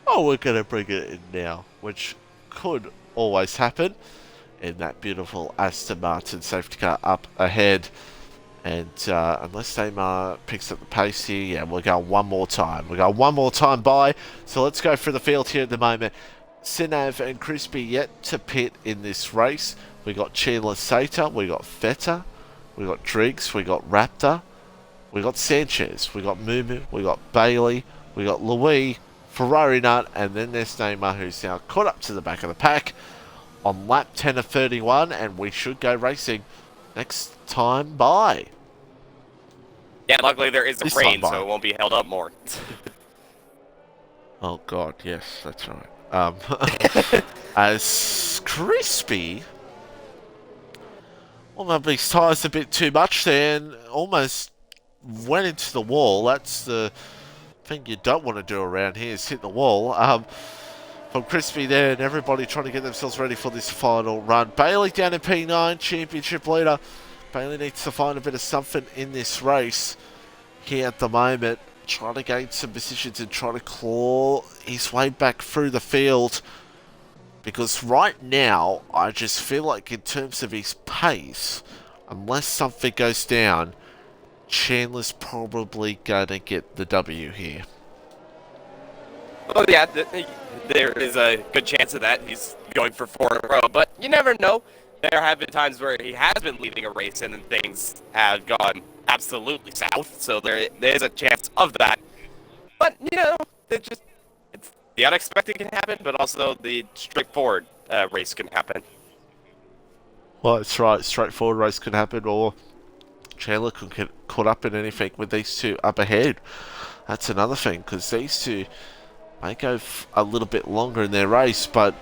oh, we're going to bring it in now, which could always happen. In that beautiful Aston Martin safety car up ahead. And unless Neymar picks up the pace here, yeah, we'll go one more time. We'll go one more time by. So let's go through the field here at the moment. Sinav and Crispy yet to pit in this race. We got Chandler Sater, we got Feta, we got Driggs, we got Raptor, we got Sanchez, we got Mumu, we got Bailey, we got Louis, Ferrari Nut, and then there's Neymar, who's now caught up to the back of the pack on lap 10 of 31, and we should go racing next time by. Yeah, luckily there is a rain, so it won't be held up more. Oh god, yes, that's right. As Crispy, well, maybe his tyres a bit too much there and almost went into the wall. That's the thing you don't want to do around here, is hit the wall. From Crispy there, and everybody trying to get themselves ready for this final run. Bailey down in P9, championship leader. Bailey needs to find a bit of something in this race here at the moment. Trying to gain some positions and try to claw his way back through the field. Because right now, I just feel like in terms of his pace, unless something goes down, Chandler's probably going to get the W here. Oh yeah, there is a good chance of that. He's going for 4 in a row, but you never know. There have been times where he has been leading a race and then things have gone absolutely south, so there is a chance of that. But, you know, it's the unexpected can happen, but also the straightforward race can happen. Well, that's right. Straightforward race can happen, or Chandler could get caught up in anything with these two up ahead. That's another thing, because these two may go a little bit longer in their race, but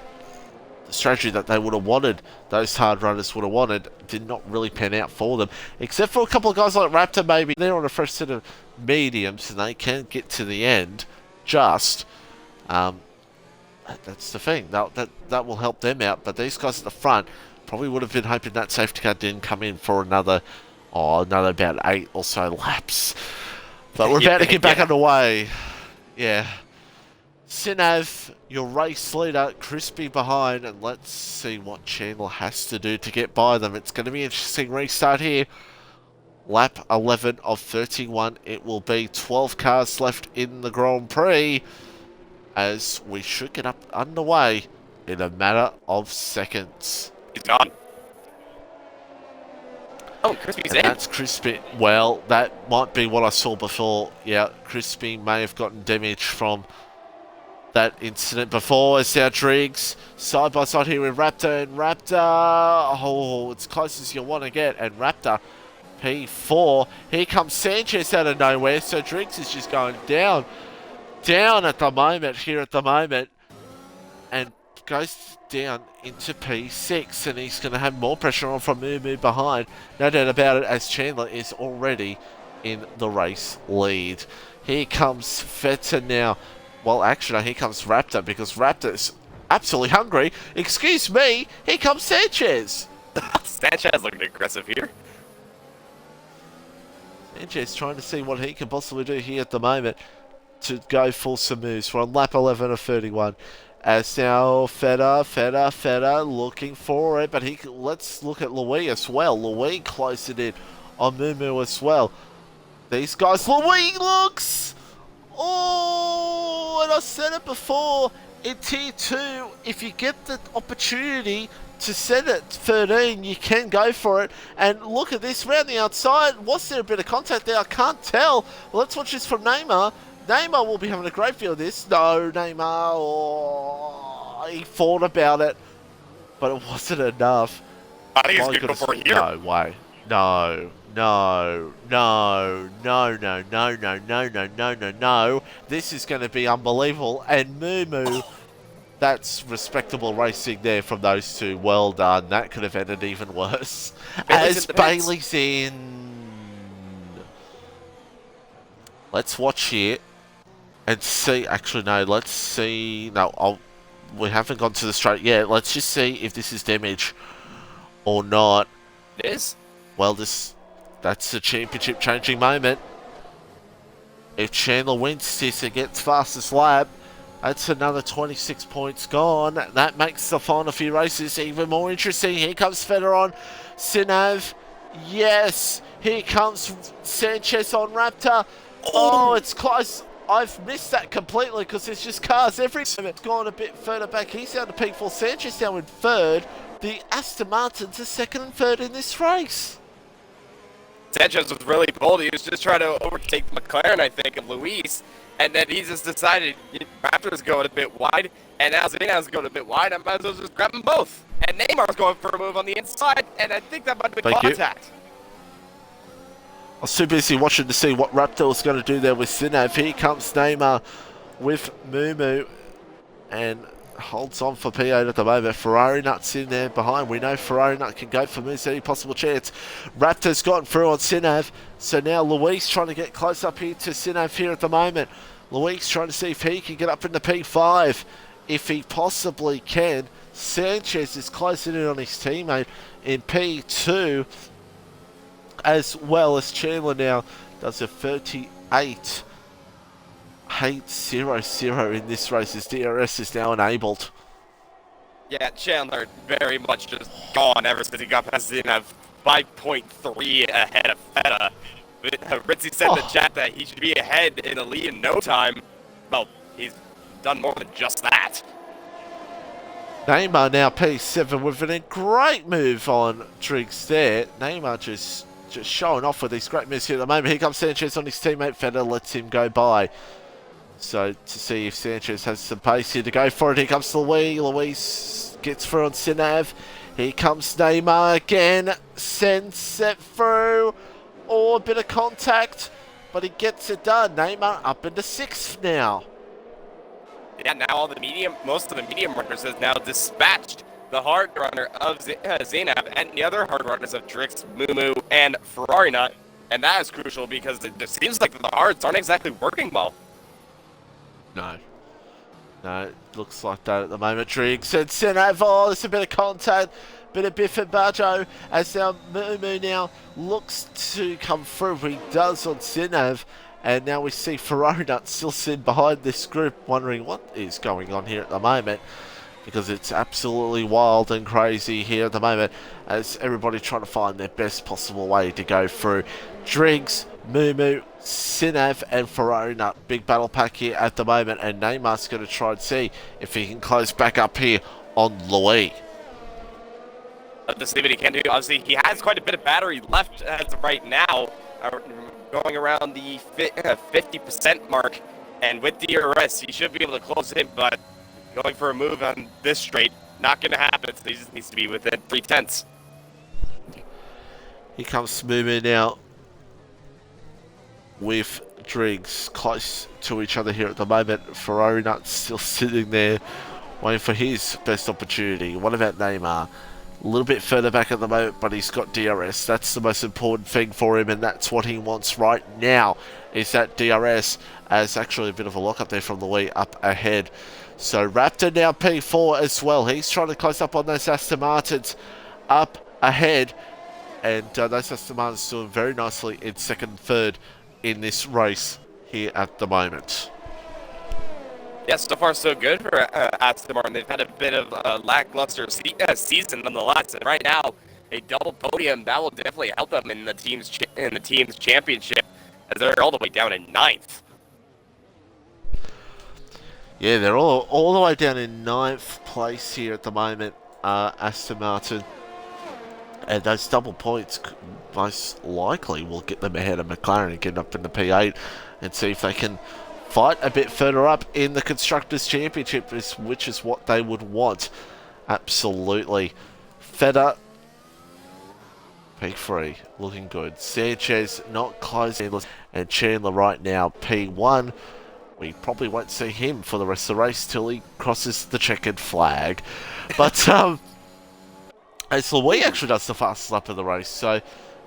the strategy that they would have wanted, those hard runners would have wanted, did not really pan out for them. Except for a couple of guys like Raptor, maybe. They're on a fresh set of mediums, and they can get to the end, just. That's the thing. That will help them out, but these guys at the front probably would have been hoping that safety car didn't come in for another about 8 or so laps But we're about to get back Yeah. underway. Yeah. Sinav, your race leader, Crispy behind, and let's see what Chandler has to do to get by them. It's going to be an interesting restart here. Lap 11 of 31. It will be 12 cars left in the Grand Prix as we should get up underway in a matter of seconds. He's gone. Oh, Crispy's in. That's Crispy. Well, that might be what I saw before. Yeah, Crispy may have gotten damage from that incident before. As our Driggs side by side here with Raptor, and Raptor, oh, it's close as you want to get, and Raptor P4. Here comes Sanchez out of nowhere, so Driggs is just going down at the moment, and goes down into P6, and he's going to have more pressure on from Moo behind. No doubt about it, as Chandler is already in the race lead. Here comes Feta now. Well, actually, here comes Raptor, because Raptor's absolutely hungry. Excuse me, here comes Sanchez. Sanchez looking aggressive here. Sanchez trying to see what he can possibly do here at the moment to go for some moves. We're on lap 11 of 31. As now Feta looking for it, but let's look at Louis as well. Louis close it in on Moo as well. These guys, Louis looks... Oh, and I said it before, in Tier 2, if you get the opportunity to set it 13, you can go for it. And look at this, round the outside, was there a bit of contact there? I can't tell. Let's watch this from Neymar. Neymar will be having a great feel of this. No, Neymar, oh, he thought about it, but it wasn't enough. I think he's going to go for it here. No way. No. This is going to be unbelievable. And Moo, that's respectable racing there from those two. Well done. That could have ended even worse. As Bailey's in. Let's watch here and see. Actually, no, let's see. No, we haven't gone to the straight yet. Let's just see if this is damage or not. It is? Well, that's a championship changing moment. If Chandler wins this and gets fastest lap, that's another 26 points gone. That makes the final few races even more interesting. Here comes Federer on Sinav. Yes, here comes Sanchez on Raptor. Oh, it's close. I've missed that completely because there's just cars every time. It's gone a bit further back. He's down to P4. Sanchez down in third. The Aston Martins are second and third in this race. Sanchez was really bold. He was just trying to overtake McLaren, I think, of Luis. And then he just decided Raptor's going a bit wide, and now Zinav's going a bit wide. I might as well just grab them both. And Neymar's going for a move on the inside, and I think that might be contact. I was too busy watching to see what Raptor was going to do there with Sinav. Here comes Neymar with Moo and holds on for P8 at the moment. Ferrari Nut's in there behind. We know Ferrari Nut can go for moves any possible chance. Raptor's gotten through on Sinav, so now Luis trying to get close up here to Sinav here at the moment. Luis trying to see if he can get up into P5. If he possibly can. Sanchez is closing in on his teammate in P2, as well as Chandler now does a 38. 8-0-0 in this race as DRS is now enabled. Yeah, Chandler very much just gone ever since he got past Zinav. 5.3 ahead of Feta. Ritzy said in the chat that he should be ahead in the lead in no time. Well, he's done more than just that. Neymar now P7 with a great move on Driggs there. Neymar just showing off with these great moves here at the moment. Here comes Sanchez on his teammate. Feta lets him go by. So to see if Sanchez has some pace here to go for it. Here comes Luis. Luis gets through on Sinav. Here comes Neymar again. Sends it through. Oh, a bit of contact. But he gets it done. Neymar up into 6th now. Yeah, now most of the medium runners has now dispatched the hard runner of Zainab and the other hard runners of Drix, Moo and Ferrari Nut. And that is crucial because it seems like the hards aren't exactly working well. No, it looks like that at the moment. Driggs and Sinav, oh, there's a bit of contact, bit of biff and bajo, as now Moo now looks to come through. He does on Sinav, And now we see Ferronut still sitting behind this group, wondering what is going on here at the moment, because it's absolutely wild and crazy here at the moment as everybody trying to find their best possible way to go through. Driggs, Mumu, Sinav and Ferronut. Big battle pack here at the moment, and Neymar's going to try and see if he can close back up here on Louis. To see what he can do. Obviously, he has quite a bit of battery left as of right now, going around the 50% mark, and with DRS, he should be able to close it, but going for a move on this straight, not going to happen, so he just needs to be within 3/10. Here comes Mumu now with Driggs close to each other here at the moment. Ferronut still sitting there waiting for his best opportunity. What about Neymar? A little bit further back at the moment, but he's got DRS. That's the most important thing for him, and that's what he wants right now, is that DRS, as actually a bit of a lock up there from the way up ahead. So Raptor now P4 as well. He's trying to close up on those Aston Martins up ahead, and those Aston Martins doing very nicely in second and third in this race here at the moment. Yeah, so far so good for Aston Martin. They've had a bit of a lackluster season nonetheless, and right now a double podium that will definitely help them in the team's championship, as they're all the way down in 9th. Yeah, they're all the way down in 9th place here at the moment, Aston Martin, and those double points most likely will get them ahead of McLaren and get up in the P8 and see if they can fight a bit further up in the Constructors' Championship, which is what they would want. Absolutely. Feta, P3, looking good. Sanchez not closing, and Chandler right now, P1. We probably won't see him for the rest of the race till he crosses the checkered flag. But as Louis actually does the fastest lap of the race, so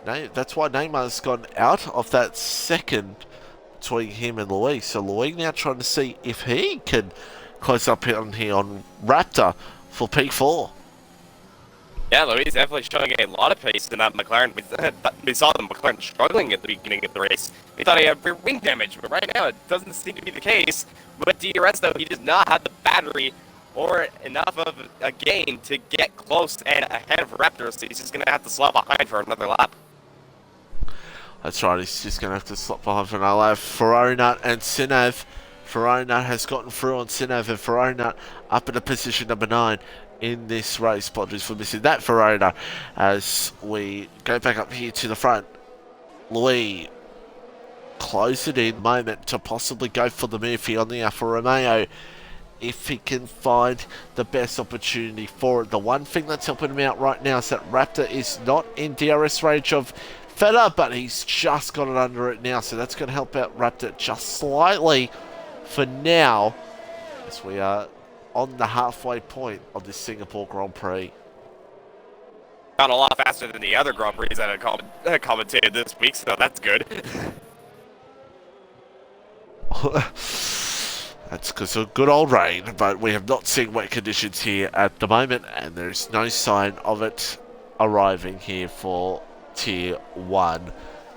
that's why Neymar's gone out of that second between him and Louis. So Louis now trying to see if he can close up on here on Raptor for P4. Yeah, Louis is definitely showing a lot of pace in that McLaren. We saw the McLaren struggling at the beginning of the race. We thought he had rear wing damage, but right now it doesn't seem to be the case. With DRS, though, he does not have the battery or enough of a gain to get close and ahead of Raptor, so he's just going to have to slot behind for another lap. That's right, he's just going to have to slot behind for another lap. Ferronut and Sinav. Ferronut has gotten through on Sinav, and Ferronut up in a position number 9 in this race. Apologies for missing that, Ferronut. As we go back up here to the front, Louis close it in moment to possibly go for the Murphy on the Alfa Romeo if he can find the best opportunity for it. The one thing that's helping him out right now is that Raptor is not in DRS range of Feta, but he's just got it under it now, so that's going to help out Raptor just slightly for now, as we are on the halfway point of this Singapore Grand Prix. Gone a lot faster than the other Grand Prix that I commentated this week, so that's good. That's because of good old rain, but we have not seen wet conditions here at the moment, and there's no sign of it arriving here for Tier 1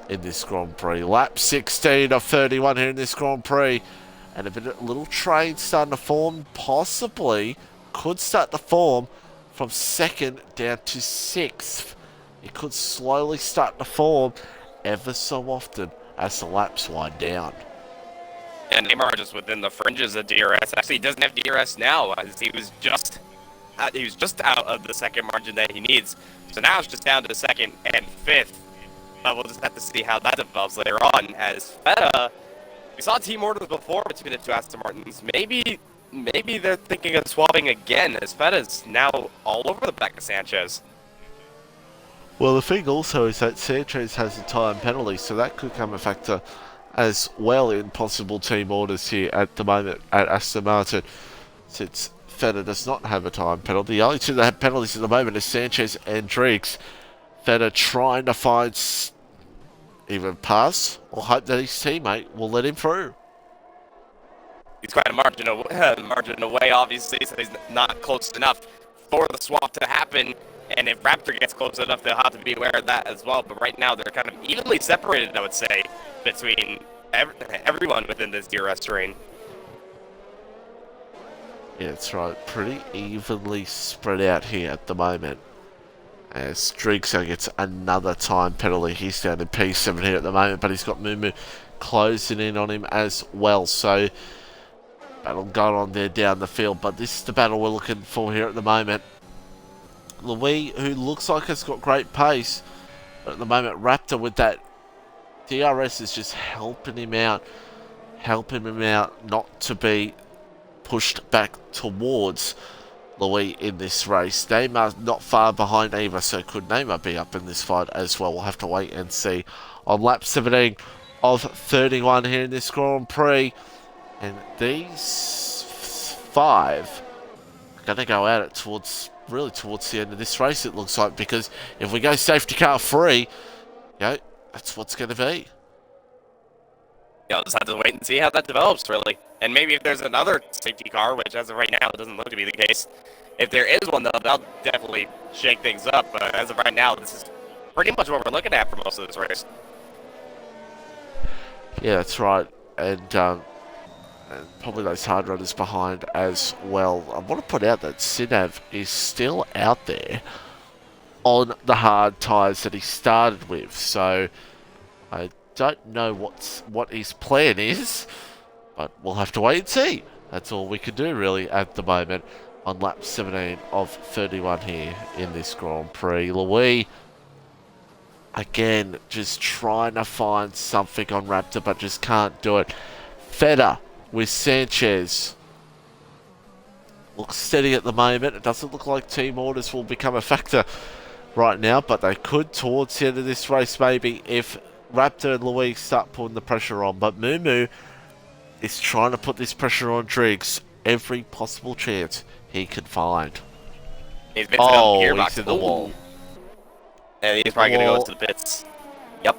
in this Grand Prix. Lap 16 of 31 here in this Grand Prix, and a little train starting to form, possibly could start to form from 2nd down to 6th. It could slowly start to form ever so often as the laps wind down. And Neymar just within the fringes of DRS. Actually, he doesn't have DRS now, as he was just out of the second margin that he needs. So now it's just down to 2nd and 5th. But we'll just have to see how that develops later on. As Feta, we saw team orders before between the two Aston Martins. Maybe they're thinking of swapping again, as Feta's now all over the back of Sanchez. Well, the thing also is that Sanchez has a time penalty, so that could come a factor as well in possible team orders here at the moment at Aston Martin, since Feta does not have a time penalty. The only two that have penalties at the moment is Sanchez and Driggs. Feta trying to find either pass or hope that his teammate will let him through. He's quite a margin away, obviously, so he's not close enough for the swap to happen. And if Raptor gets close enough, they'll have to be aware of that as well. But right now, they're kind of evenly separated, I would say, between everyone within this DRS terrain. Yeah, that's right. Pretty evenly spread out here at the moment. As Drigso gets another time penalty. He's down in P7 here at the moment, but he's got Mumu closing in on him as well. So, battle going on there down the field, but this is the battle we're looking for here at the moment. Louis, who looks like has got great pace, but at the moment Raptor with that DRS is just helping him out not to be pushed back towards Louis in this race. Neymar not far behind either, so could Neymar be up in this fight as well? We'll have to wait and see. On lap 17 of 31 here in this Grand Prix, and these 5 are going to go at it towards the end of this race, it looks like, because if we go safety car free, that's what's going to be. Yeah, I'll just have to wait and see how that develops, really. And maybe if there's another safety car, which as of right now, it doesn't look to be the case. If there is one, though, that'll definitely shake things up. But as of right now, this is pretty much what we're looking at for most of this race. Yeah, that's right. And probably those hard runners behind as well. I want to point out that Sinav is still out there on the hard tyres that he started with. So I don't know what his plan is, but we'll have to wait and see. That's all we can do really at the moment on lap 17 of 31 here in this Grand Prix. Louis, again, just trying to find something on Raptor, but just can't do it. Feder with Sanchez. Looks steady at the moment. It doesn't look like team orders will become a factor right now, but they could towards the end of this race maybe if Raptor and Louis start putting the pressure on. But Mumu is trying to put this pressure on Driggs every possible chance he can find. He's he's in the wall. And he's probably going to go to the pits. Yep.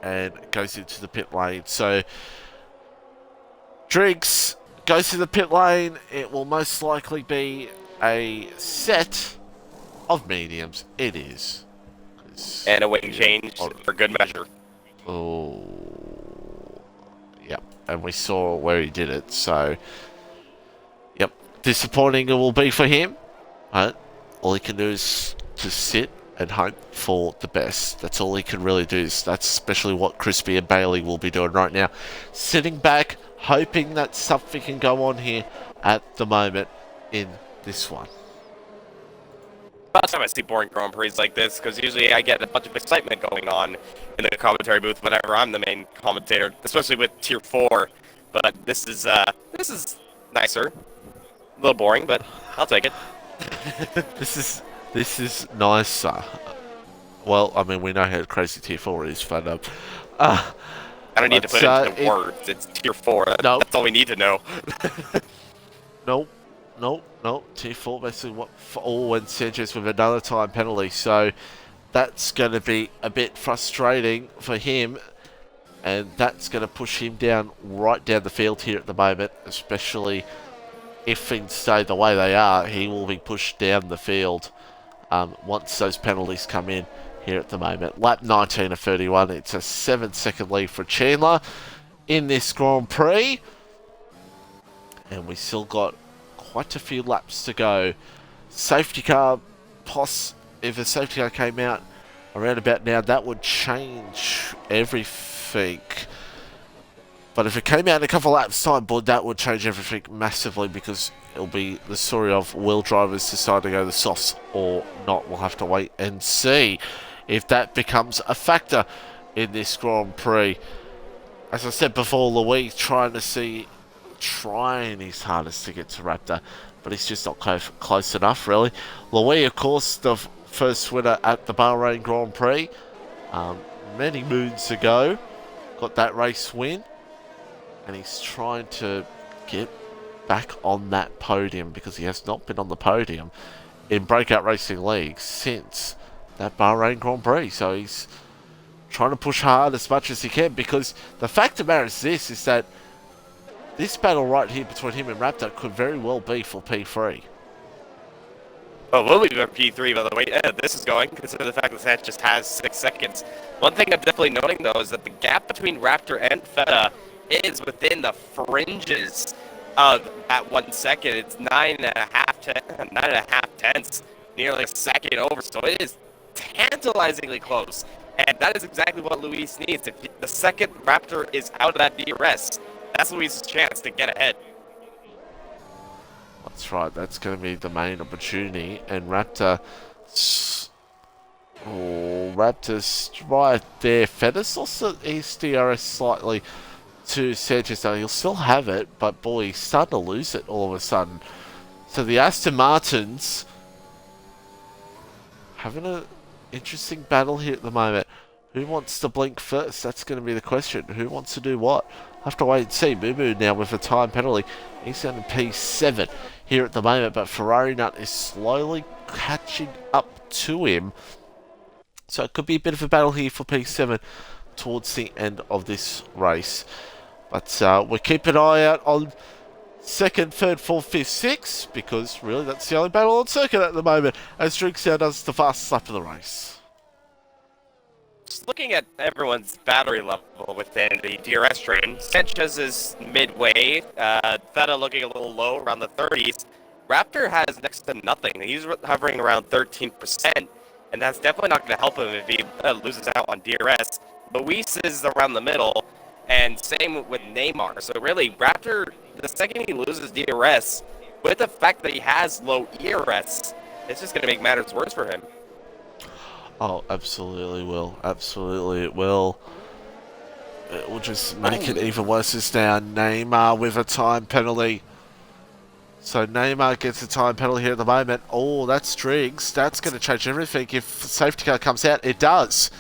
And goes into the pit lane. So Driggs goes to the pit lane. It will most likely be a set of mediums. It is. And a wing change for good measure. Oh. Yep. And we saw where he did it. So, yep. Disappointing it will be for him. But all he can do is to sit and hope for the best. That's all he can really do. That's especially what Crispy and Bailey will be doing right now. Sitting back, hoping that something can go on here at the moment in this one. Last time I see boring Grand Prix like this, because usually I get a bunch of excitement going on in the commentary booth whenever I'm the main commentator, especially with Tier 4. But this is nicer. A little boring, but I'll take it. This is nicer. Well, I mean, we know how crazy Tier 4 is, but I don't need to put it into words. It's Tier 4. Nope. That's all we need to know. Nope. Tier 4 basically went Sanchez with another time penalty. So that's going to be a bit frustrating for him. And that's going to push him right down the field here at the moment. Especially if things stay the way they are, he will be pushed down the field once those penalties come in here at the moment. Lap 19 of 31. It's a 7-second lead for Chandler in this Grand Prix. And we still got quite a few laps to go. Safety car, if a safety car came out around about now, that would change everything. But if it came out in a couple of laps time, boy, that would change everything massively, because it'll be the story of will drivers decide to go the softs or not. We'll have to wait and see if that becomes a factor in this Grand Prix. As I said before, Louis trying his hardest to get to Raptor, but he's just not close enough, really. Louis, of course, the first winner at the Bahrain Grand Prix many moons ago, got that race win, and he's trying to get back on that podium, because he has not been on the podium in Breakout Racing League since that Bahrain Grand Prix. So he's trying to push hard as much as he can, because the fact of the matter is that this battle right here between him and Raptor could very well be for P3. Oh, we'll leave our P3 by the way this is going, consider the fact that that just has 6 seconds. One thing I'm definitely noting, though, is that the gap between Raptor and Feta is within the fringes of that 1 second. It's 9.5 tenths, nearly a second over, so it is tantalizingly close. And that is exactly what Luis needs. If the second Raptor is out of that DRS, that's Luis's chance to get ahead. That's right, that's going to be the main opportunity. And Raptor... Oh, Raptor's right there. Fettis also his DRS slightly to Sanchez. Now, he'll still have it, but boy, he's starting to lose it all of a sudden. So the Aston Martins having an interesting battle here at the moment. Who wants to blink first? That's going to be the question. Who wants to do what? I'll have to wait and see. Moo Moo now with a time penalty. He's going to P7 here at the moment, but Ferrari Nut is slowly catching up to him. So it could be a bit of a battle here for P7 towards the end of this race. But we'll keep an eye out on second, third, fourth, fifth, sixth, because really that's the only battle on circuit at the moment, as Drinksow does the fastest lap of the race. Just looking at everyone's battery level within the DRS train, Sanchez is midway, Feta looking a little low, around the 30s. Raptor has next to nothing. He's hovering around 13%, and that's definitely not going to help him if he loses out on DRS. Luis is around the middle, and same with Neymar. So really, Raptor, the second he loses DRS, with the fact that he has low ERS, it's just going to make matters worse for him. Oh, absolutely will. Absolutely it will. It will just make it even worse. It's now Neymar with a time penalty. So Neymar gets a time penalty here at the moment. Oh, that's Driggs. That's going to change everything if safety car comes out. It does.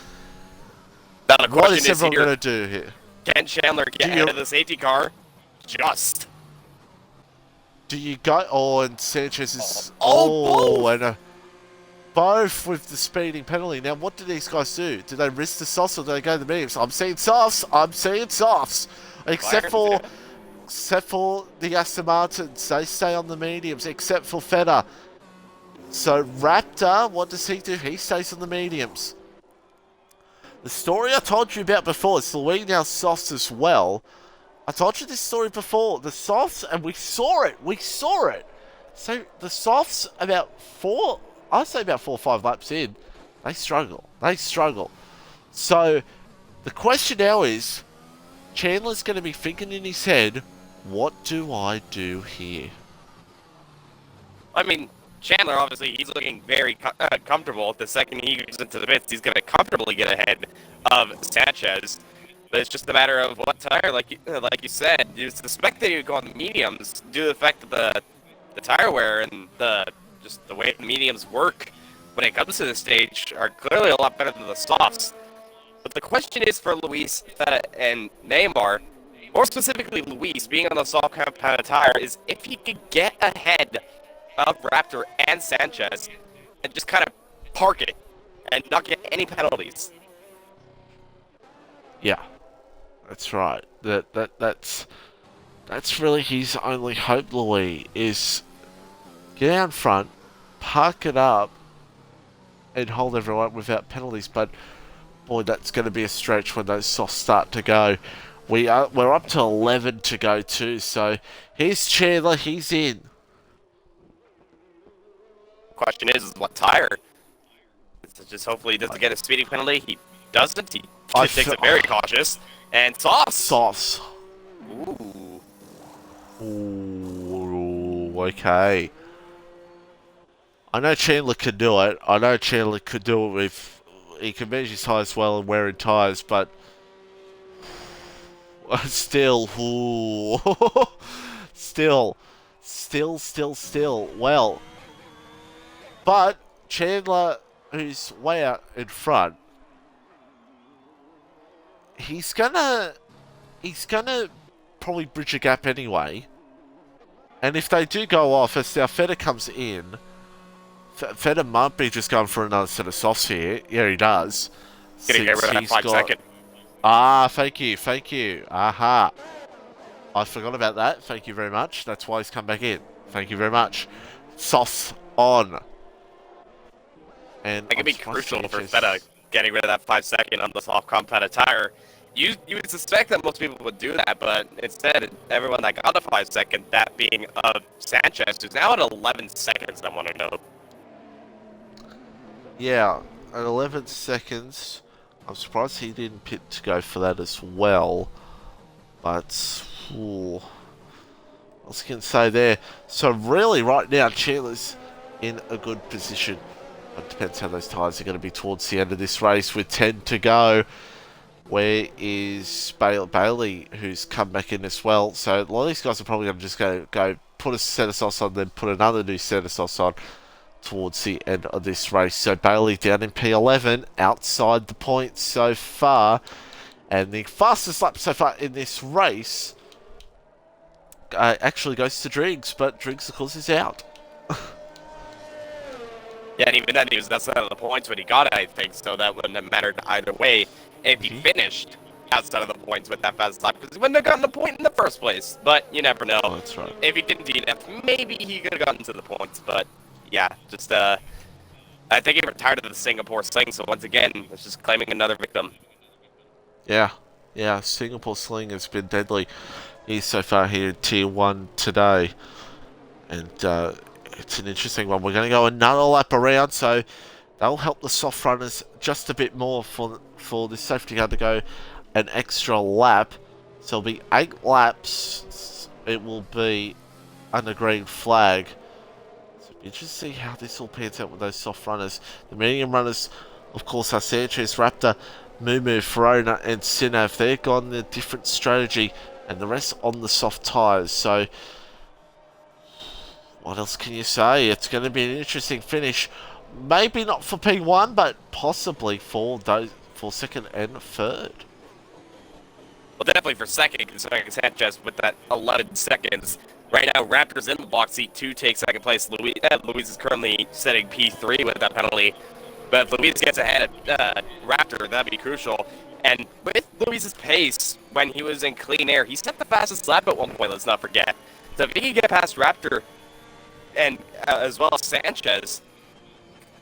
Now the What question is is everyone here, going to do here? can Chandler get ahead of the safety car? Just. Do you go? Oh, and Sanchez is... Oh, and both with the speeding penalty. Now, what do these guys do? Do they risk the softs or do they go to the mediums? I'm seeing softs. I'm seeing softs. Except for the Aston Martins. They stay on the mediums, except for Feta. So, Raptor, what does he do? He stays on the mediums. The story I told you about before is Louis now softs as well. I told you this story before. The softs, and we saw it. We saw it. So, the softs, I'd say about 4 or 5 laps in, they struggle. They struggle. So, the question now is, Chandler's going to be thinking in his head, what do I do here? I mean, Chandler, obviously, he's looking very comfortable. The second he goes into the pits, he's going to comfortably get ahead of Sanchez. But it's just a matter of what tire, like you said. You suspect that he would go on the mediums due to the fact that the tire wear and just the way the mediums work when it comes to this stage are clearly a lot better than the softs. But the question is for Luis, Feta, and Neymar, more specifically Luis, being on the soft compound tire, is if he could get ahead of Raptor and Sanchez and just kind of park it and not get any penalties. Yeah, that's right. That's really his only hope, Louis, is get out in front, park it up, and hold everyone without penalties. But boy, that's going to be a stretch when those softs start to go. We're up to 11 to go too. So here's Chandler. He's in. Question is what tire? Just hopefully he doesn't get a speeding penalty. He doesn't. He takes it very cautious. And softs. Softs. Ooh. Ooh, okay. I know Chandler could do it. I know Chandler could do it if he can manage his tyres well and wearing tyres, but still, ooh. still. Well, but Chandler, who's way out in front, he's gonna probably bridge a gap anyway. And if they do go off, as now Feta comes in, Feta might be just going for another set of softs here. Yeah, he does. Gonna get rid of that 5 second. Ah, thank you. Aha. I forgot about that. Thank you very much. That's why he's come back in. Thank you very much. Softs on. And That could I'm be surprised crucial for Sanchez... Feta getting rid of that 5 second on the soft compounded tire. You would suspect that most people would do that, but instead, everyone that got a 5 second, that being Sanchez, who's now at 11 seconds, I want to know. Yeah, at 11 seconds. I'm surprised he didn't pit to go for that as well. But, ooh, I was going to say there. So really, right now, Chandler's in a good position. It depends how those tyres are going to be towards the end of this race with 10 to go. Where is Bailey, who's come back in as well? So a lot of these guys are probably going to just go put a set of sauce on, then put another new set of sauce on towards the end of this race. So Bailey down in P11, outside the points so far. And the fastest lap so far in this race actually goes to Driggs, but Driggs, of course, is out. Yeah, and even then, he was outside of the points when he got it, I think, so that wouldn't have mattered either way if he finished outside of the points with that fast lap, because he wouldn't have gotten the point in the first place. But you never know. Oh, that's right. If he didn't DNF, maybe he could have gotten to the points, but yeah, just, I think he retired of the Singapore Sling, so once again, it's just claiming another victim. Yeah, Singapore Sling has been deadly. He's so far here in Tier 1 today. And it's an interesting one. We're going to go another lap around, so that'll help the soft runners just a bit more for the safety car to go an extra lap. So it'll be 8 laps. It will be under green flag. So it'll be interesting to see how this all pans out with those soft runners. The medium runners, of course, are Sanchez, Raptor, Mumu, Ferona, and Sinav. They've gone a different strategy, and the rest on the soft tyres. So what else can you say? It's going to be an interesting finish. Maybe not for P1, but possibly for second and third. Well, definitely for second, considering Sanchez with that 11 seconds. Right now, Raptors in the box seat to take second place. Luis is currently setting P3 with that penalty. But if Luis gets ahead of Raptor, that'd be crucial. And with Luis's pace, when he was in clean air, he set the fastest lap at one point, let's not forget. So if he can get past Raptor, and as well as Sanchez,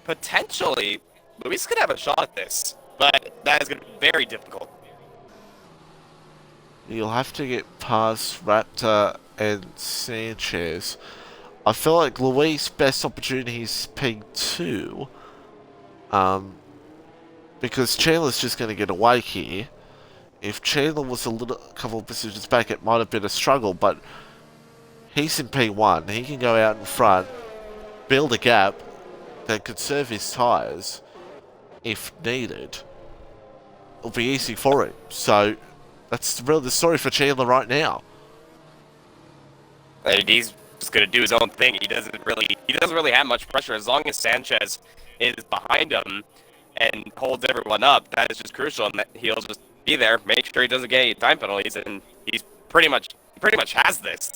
potentially, Luis could have a shot at this. But that is going to be very difficult. You'll have to get past Raptor and Sanchez. I feel like Luis' best opportunity is P2. Because Chandler's just going to get away here. If Chandler was a couple of positions back, it might have been a struggle, but he's in P1. He can go out in front, build a gap that could serve his tyres if needed. It'll be easy for him. So that's really the story for Chandler right now. And he's just going to do his own thing. He doesn't really have much pressure as long as Sanchez is behind him and holds everyone up. That is just crucial, and that he'll just be there, make sure he doesn't get any time penalties, and he's pretty much has this.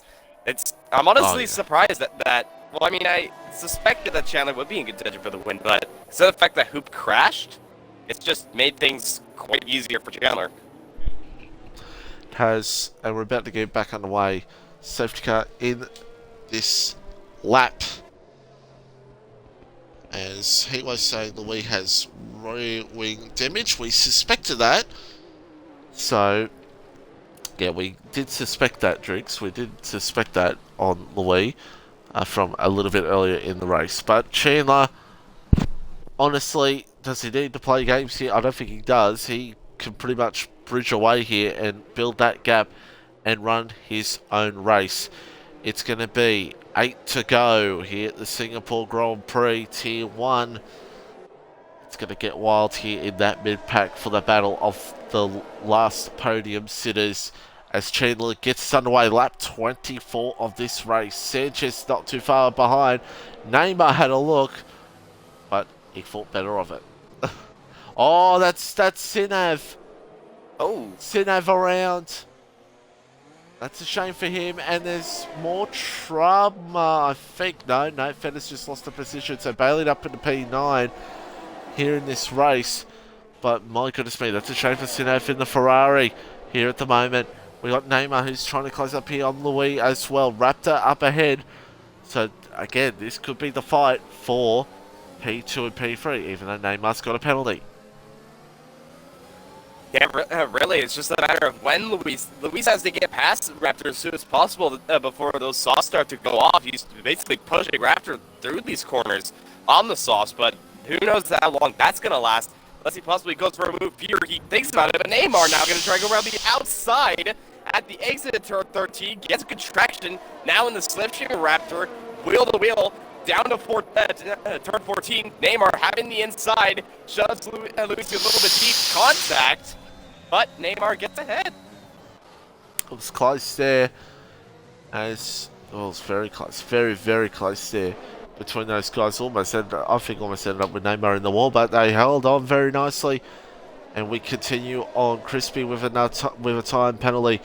I'm honestly surprised that. Well, I mean, I suspected that Chandler would be in contention for the win, but instead of the fact that Hoop crashed, it's just made things quite easier for Chandler. And we're about to get back underway. Safety car in this lap. As he was saying, Louis has rear wing damage. We suspected that. So, yeah, we did suspect that, Driggs. We did suspect that on Louis from a little bit earlier in the race. But Chandler, honestly, does he need to play games here? I don't think he does. He can pretty much bridge away here and build that gap and run his own race. It's going to be 8 to go here at the Singapore Grand Prix Tier 1. It's going to get wild here in that mid-pack for the battle of the last podium sitters as Chandler gets underway. Lap 24 of this race. Sanchez not too far behind. Neymar had a look, but he thought better of it. Oh, that's Sinav. Oh. Sinav around. That's a shame for him, and there's more trauma, I think. No, Fetter's just lost the position, so Bailey up into P9 here in this race. But my goodness me, that's a shame for Sinav in the Ferrari here at the moment. We got Neymar who's trying to close up here on Louis as well. Raptor up ahead. So again, this could be the fight for P2 and P3, even though Neymar's got a penalty. Yeah, really, it's just a matter of when Luis has to get past Raptor as soon as possible before those softs start to go off. He's basically pushing Raptor through these corners on the softs, but who knows how long that's going to last, unless he possibly goes for a move here. He thinks about it, but Neymar now going to try to go around the outside at the exit of turn 13, gets a contraction, now in the slipstream of Raptor, wheel to wheel, down to turn 14. Neymar having the inside, shoves Luis to a little bit deep contact, but Neymar gets ahead. It was close there, as well, it was very close, very, very close there between those guys. I think almost ended up with Neymar in the wall, but they held on very nicely, and we continue on. Crispy with a time penalty.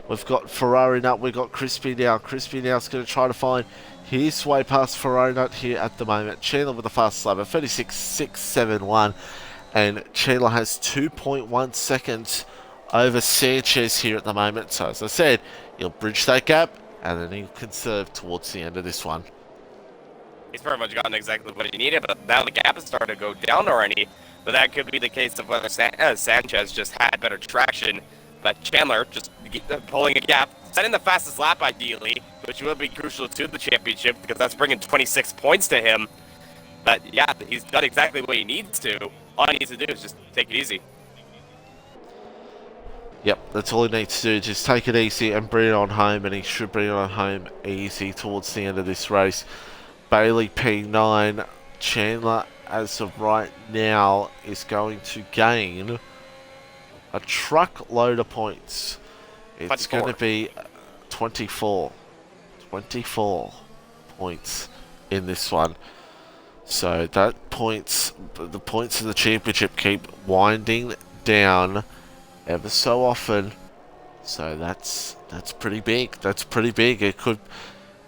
We've got Ferrari Nut, we've got Crispy now. Crispy now's going to try to find his way past Ferrari Nut here at the moment. Chandler with a fast slab of 36.671, and Chandler has 2.1 seconds over Sanchez here at the moment. So as I said, he'll bridge that gap, and then he'll conserve towards the end of this one. He's pretty much gotten exactly what he needed, but now the gap is starting to go down already. But that could be the case of whether Sanchez just had better traction. But Chandler just pulling a gap, setting the fastest lap ideally, which will be crucial to the championship because that's bringing 26 points to him. But yeah, he's done exactly what he needs to. All he needs to do is just take it easy. Yep, that's all he needs to do. Just take it easy and bring it on home, and he should bring it on home easy towards the end of this race. Bailey P9, Chandler as of right now is going to gain a truckload of points. It's 24. going to be 24 points in this one. So the points of the championship keep winding down ever so often. So that's pretty big. That's pretty big. It could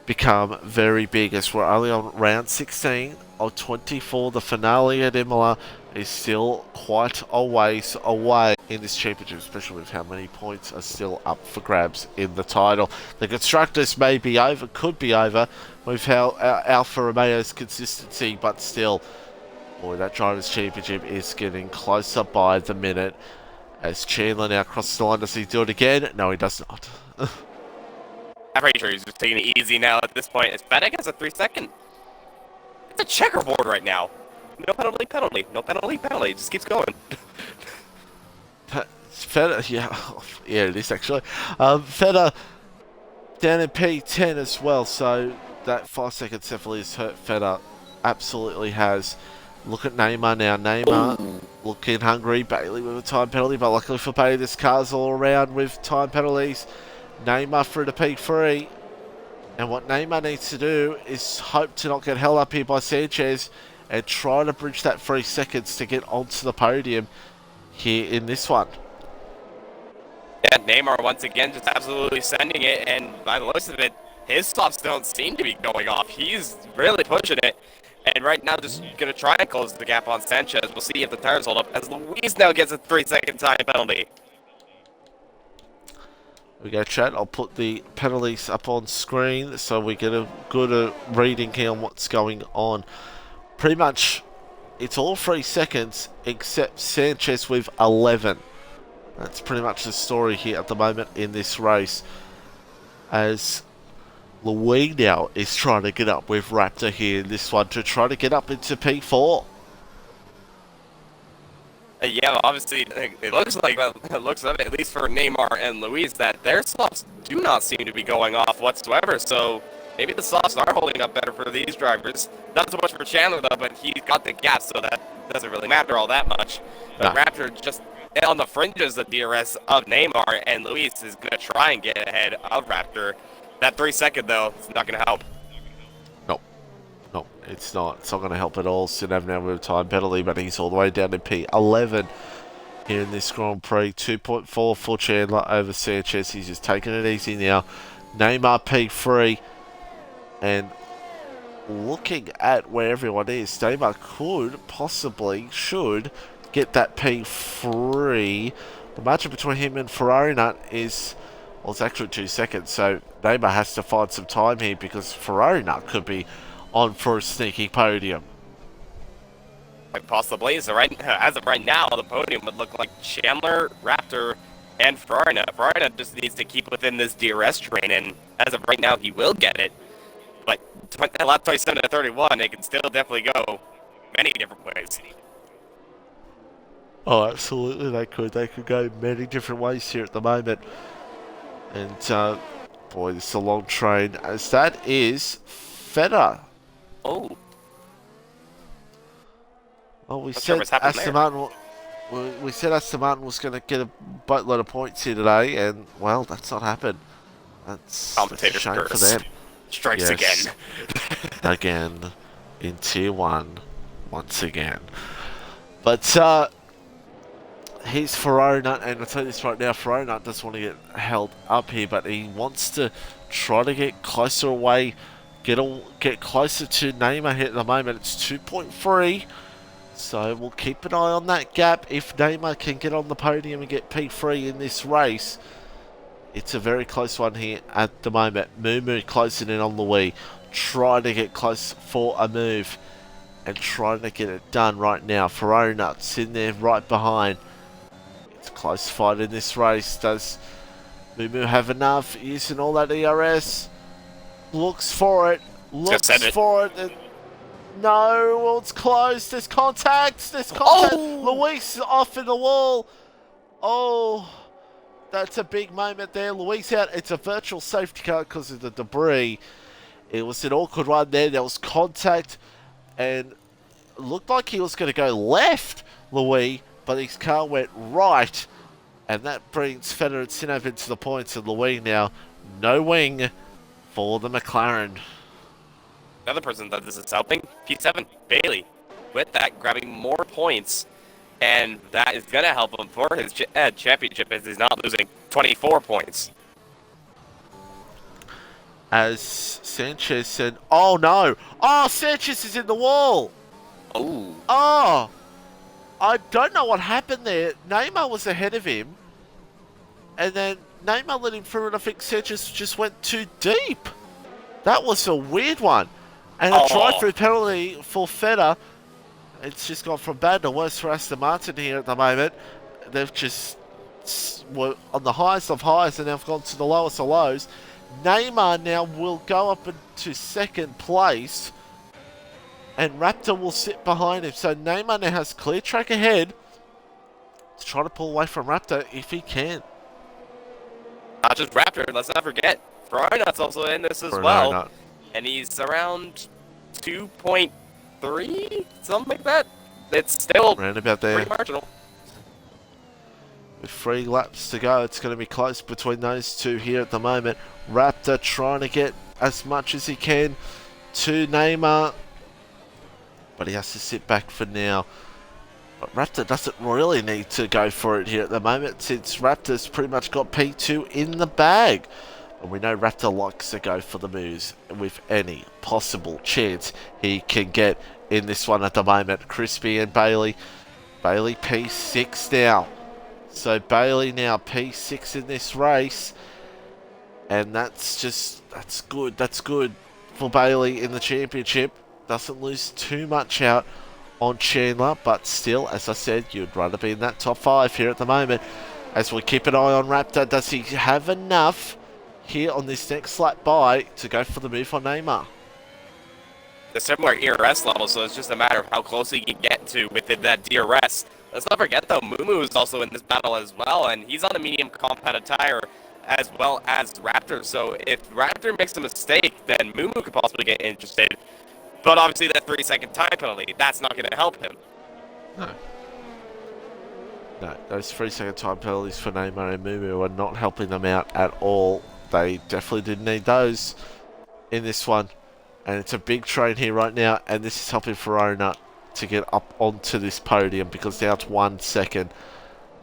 become very big as we're only on round 16 of 24. The finale at Imola is still quite a ways away in this championship, especially with how many points are still up for grabs in the title. The Constructors may be over, could be over, with how Alfa Romeo's consistency, but still, boy, that Drivers' Championship is getting closer by the minute. As Chandler now crosses the line, does he do it again? No, he does not. I'm pretty sure he's just taking it easy now at this point. It's FedEx has a 3-second. It's a checkerboard right now. No penalty, penalty. No penalty, penalty. It just keeps going. Feta, yeah, yeah, it is actually. Feta down in P10 as well, so that 5 seconds definitely has hurt Feta. Absolutely has. Look at Neymar now. Neymar looking hungry. Bailey with a time penalty, but luckily for Bailey, this car's all around with time penalties. Neymar through to P3. And what Neymar needs to do is hope to not get held up here by Sanchez and try to bridge that 3 seconds to get onto the podium here in this one. Yeah, Neymar once again just absolutely sending it, and by the looks of it, his stops don't seem to be going off. He's really pushing it, and right now just going to try and close the gap on Sanchez. We'll see if the tires hold up, as Luis now gets a 3-second time penalty. We go, chat. I'll put the penalties up on screen so we get a good reading here on what's going on. Pretty much, it's all 3 seconds except Sanchez with 11. That's pretty much the story here at the moment in this race. As Louis now is trying to get up with Raptor here in this one to try to get up into P4. Yeah, obviously, it looks like, at least for Neymar and Luis, that their softs do not seem to be going off whatsoever, so maybe the softs are holding up better for these drivers. Not so much for Chandler, though, but he's got the gap, so that doesn't really matter all that much. But no. Raptor just on the fringes of DRS of Neymar, and Luis is going to try and get ahead of Raptor. That 3 second, though, is not going to help. No, it's not. It's not going to help at all. Sinav now with a time penalty, but he's all the way down to P11 here in this Grand Prix. 2.4 for Chandler over Sanchez. He's just taking it easy now. Neymar P3. And looking at where everyone is, Neymar could, possibly, should get that P3. The margin between him and Ferrari Nut is, well, it's actually 2 seconds. So Neymar has to find some time here because Ferrari Nut could be on for a sneaky podium. Quite possibly. So as of right now, the podium would look like Chandler, Raptor, and Farina. Farina just needs to keep within this DRS train, and as of right now, he will get it. But lap 27 to 31, it can still definitely go many different ways. Oh, absolutely, they could. They could go many different ways here at the moment. And, boy, this is a long train, as that is Feta. Oh. Well, we Not sure said what's happened Aston there. Martin. We said Aston Martin was going to get a boatload of points here today, and well, that's not happened. That's a Commentator shame for curse. them. Strikes Yes. again. Again, in Tier 1, once again. But he's Ferronut, and I'll tell you this right now, Ferronut doesn't want to get held up here, but he wants to try to get closer away, get closer to Neymar here at the moment. It's 2.3. So we'll keep an eye on that gap. If Neymar can get on the podium and get P3 in this race, it's a very close one here at the moment. Moo closing in on the Wii, trying to get close for a move and trying to get it done right now. Ferronut's in there right behind. It's a close fight in this race. Does Moo have enough? Using all that ERS. Looks for it. Looks for it. No, well, it's close. There's contact. There's contact. Oh! Luis off in the wall. Oh, that's a big moment there. Luis out. It's a virtual safety car because of the debris. It was an awkward one there. There was contact, and it looked like he was going to go left, Luis, but his car went right, and that brings Federer and Sinov into the points, and Luis now no wing for the McLaren. Another person that this is helping, P7, Bailey, with that, grabbing more points, and that is going to help him for his championship as he's not losing 24 points. As Sanchez said, oh no, oh, Sanchez is in the wall. Oh. Oh, I don't know what happened there. Neymar was ahead of him, and then Neymar let him through, and I think Sanchez just went too deep. That was a weird one. And a drive-through penalty for Feta. It's just gone from bad to worse for Aston Martin here at the moment. They've just were on the highest of highs and they've gone to the lowest of lows. Neymar now will go up into second place, and Raptor will sit behind him. So Neymar now has clear track ahead to try to pull away from Raptor if he can. Not just Raptor, let's not forget, Ferronut's also in this as well. And he's around 2.3, something like that. It's still around about there. Pretty marginal. With 3 laps to go, it's going to be close between those two here at the moment. Raptor trying to get as much as he can to Neymar, but he has to sit back for now. But Raptor doesn't really need to go for it here at the moment, since Raptor's pretty much got P2 in the bag. And we know Raptor likes to go for the moves with any possible chance he can get in this one at the moment. Crispy and Bailey. Bailey P6 now. So Bailey now P6 in this race. And that's good. That's good for Bailey in the championship. Doesn't lose too much out on Chandler. But still, as I said, you'd rather be in that top 5 here at the moment. As we keep an eye on Raptor, does he have enough here on this next lap by to go for the move on Neymar? The similar ERS level, so it's just a matter of how close he can get to within that DRS. Let's not forget though, Mumu is also in this battle as well, and he's on a medium compounded tire as well as Raptor. So if Raptor makes a mistake, then Mumu could possibly get interested. But obviously that 3-second time penalty, that's not going to help him. No, those 3-second time penalties for Neymar and Mumu are not helping them out at all. They definitely didn't need those in this one. And it's a big train here right now, and this is helping Ferrona to get up onto this podium, because now it's 1 second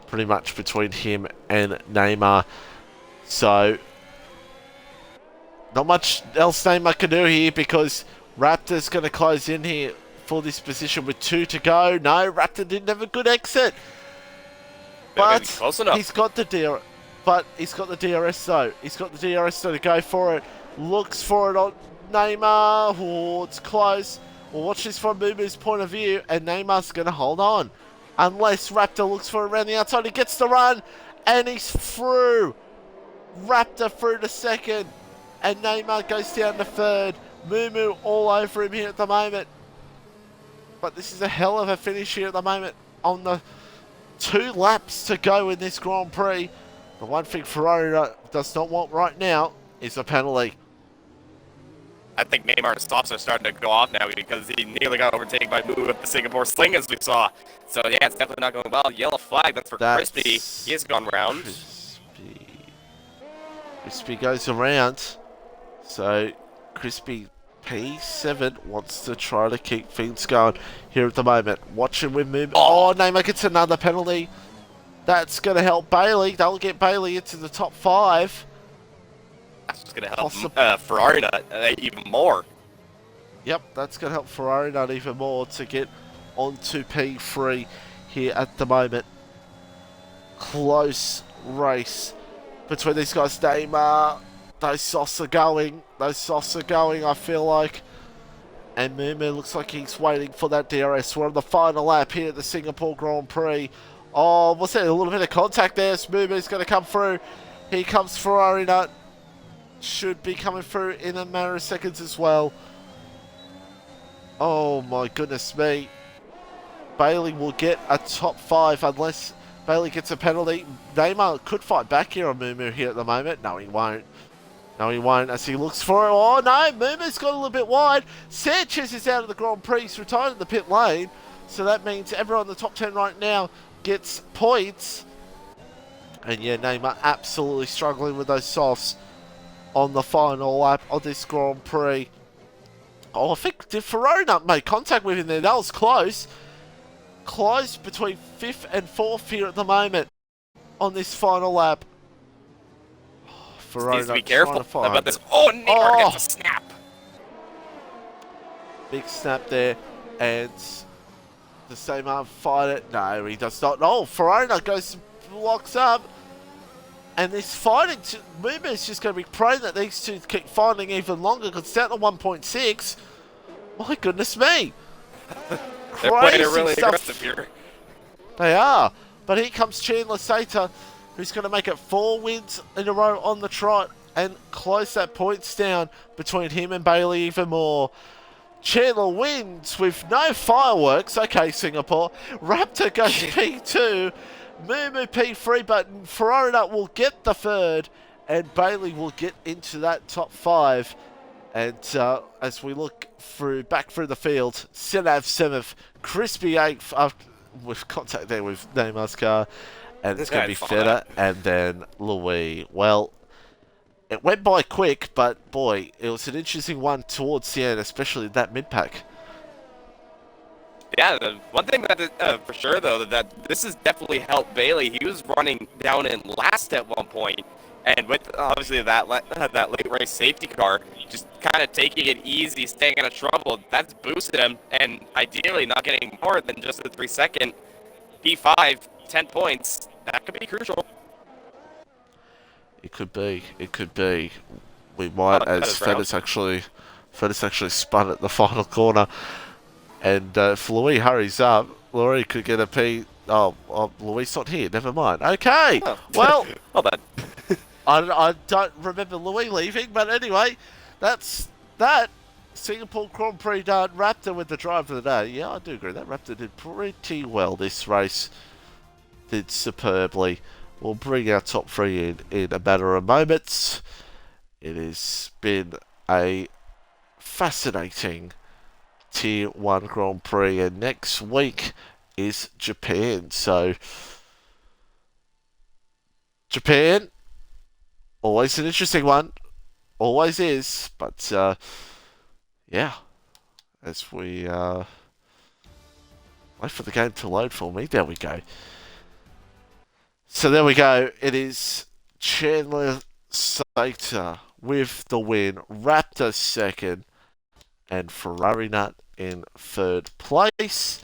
pretty much between him and Neymar. So not much else Neymar can do here, because Raptor's going to close in here for this position with 2 to go. No, Raptor didn't have a good exit, but he's got the DRS. But he's got the DRS though. He's got the DRS though to go for it. Looks for it on Neymar. Oh, it's close. We'll watch this from Mumu's point of view, and Neymar's going to hold on. Unless Raptor looks for it around the outside. He gets the run, and he's through. Raptor through to second, and Neymar goes down to third. Mumu all over him here at the moment. But this is a hell of a finish here at the moment on the 2 laps to go in this Grand Prix. The one thing Ferrari does not want right now is a penalty. I think Neymar's stops are starting to go off now because he nearly got overtaken by Moo at the Singapore Sling, as we saw. So yeah, it's definitely not going well. Yellow flag, that's for Crispy. He has gone round. Crispy goes around. So Crispy P7 wants to try to keep things going here at the moment. Watching with Moo. Oh, Neymar gets another penalty. That's going to help Bailey. That'll get Bailey into the top 5. That's just going to help Ferrari even more. Yep, that's going to help Ferrari even more to get onto P3 here at the moment. Close race between these guys. Neymar, those softs are going. I feel like. And Mumu looks like he's waiting for that DRS. We're on the final lap here at the Singapore Grand Prix. Oh, what's that? A little bit of contact there. Mumu's going to come through. Here comes Ferrari Nut. Should be coming through in a matter of seconds as well. Oh my goodness me. Bailey will get a top 5 unless Bailey gets a penalty. Neymar could fight back here on Mumu here at the moment. No, he won't. No, he won't as he looks for it. Oh no, Mumu's got a little bit wide. Sanchez is out of the Grand Prix. He's retired in the pit lane. So that means everyone in the top 10 right now gets points. And yeah, Neymar absolutely struggling with those softs on the final lap of this Grand Prix. Oh, I think did Ferrari not make contact with him there? That was close. Close between 5th and 4th here at the moment on this final lap. Oh, Ferrari needs to be careful about this. Oh, Neymar gets a snap. Big snap there, and the same arm fight it. No, he does not. Oh, Ferrari goes blocks up. And this fighting, Mumu is just going to be praying that these two keep fighting even longer because it's down to 1.6. My goodness me. They're playing it really aggressive here. They are. But here comes Chandler Sater, who's going to make it 4 wins in a row on the trot and close that points down between him and Bailey even more. Chandler wins with no fireworks. Okay, Singapore. Raptor goes P2. Mumu P3, but Ferrari will get the 3rd, and Bailey will get into that top 5. And as we look back through the field, Sinav 7th, Crispy 8th, with contact there with Neymar's car, and it's going to be Feta, and then Louis. Well, it went by quick, but boy, it was an interesting one towards the end, especially that mid-pack. Yeah, the one thing that for sure though that this has definitely helped Bailey. He was running down in last at one point, and with obviously that late race safety car, just kind of taking it easy, staying out of trouble. That's boosted him, and ideally not getting more than just a 3-second P5, 10 points. That could be crucial. It could be. It could be. We might, as Fedis actually spun at the final corner. And if Louis hurries up, Louis could get a P. Oh, Louis not here. Never mind. Okay. Oh. Well, hold on. I don't remember Louis leaving, but anyway, that's that. Singapore Grand Prix done. Raptor with the drive of the day. Yeah, I do agree. That Raptor did pretty well this race. Did superbly. We'll bring our top 3 in a matter of moments. It has been a fascinating Tier 1 Grand Prix, and next week is Japan. So, Japan, always an interesting one. Always is. But, yeah, as we wait for the game to load for me. There we go. So there we go. It is Chandler Sater with the win. Raptor 2nd. And Ferrari Nut in 3rd place.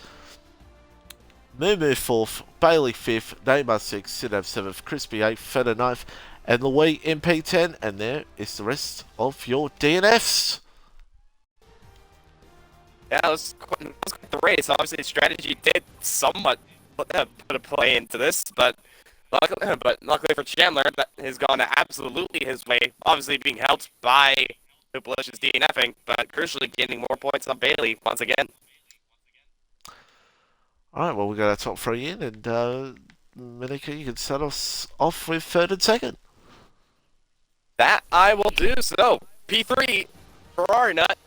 Mumu 4th. Bailey 5th. Neymar 6th. Sinav 7th. Crispy 8th. Feta 9th. And Louis in P10. And there is the rest of your DNFs. Yeah, it was quite the race. Obviously, strategy did somewhat put a play into this, but luckily for Chandler, that has gone absolutely his way. Obviously, being helped by Hooplicious DNFing, but crucially getting more points on Bailey once again. Alright, well, we got our top three in, and Minika, you can start us off with third and second. That I will do. So, P3, Ferrari Nut.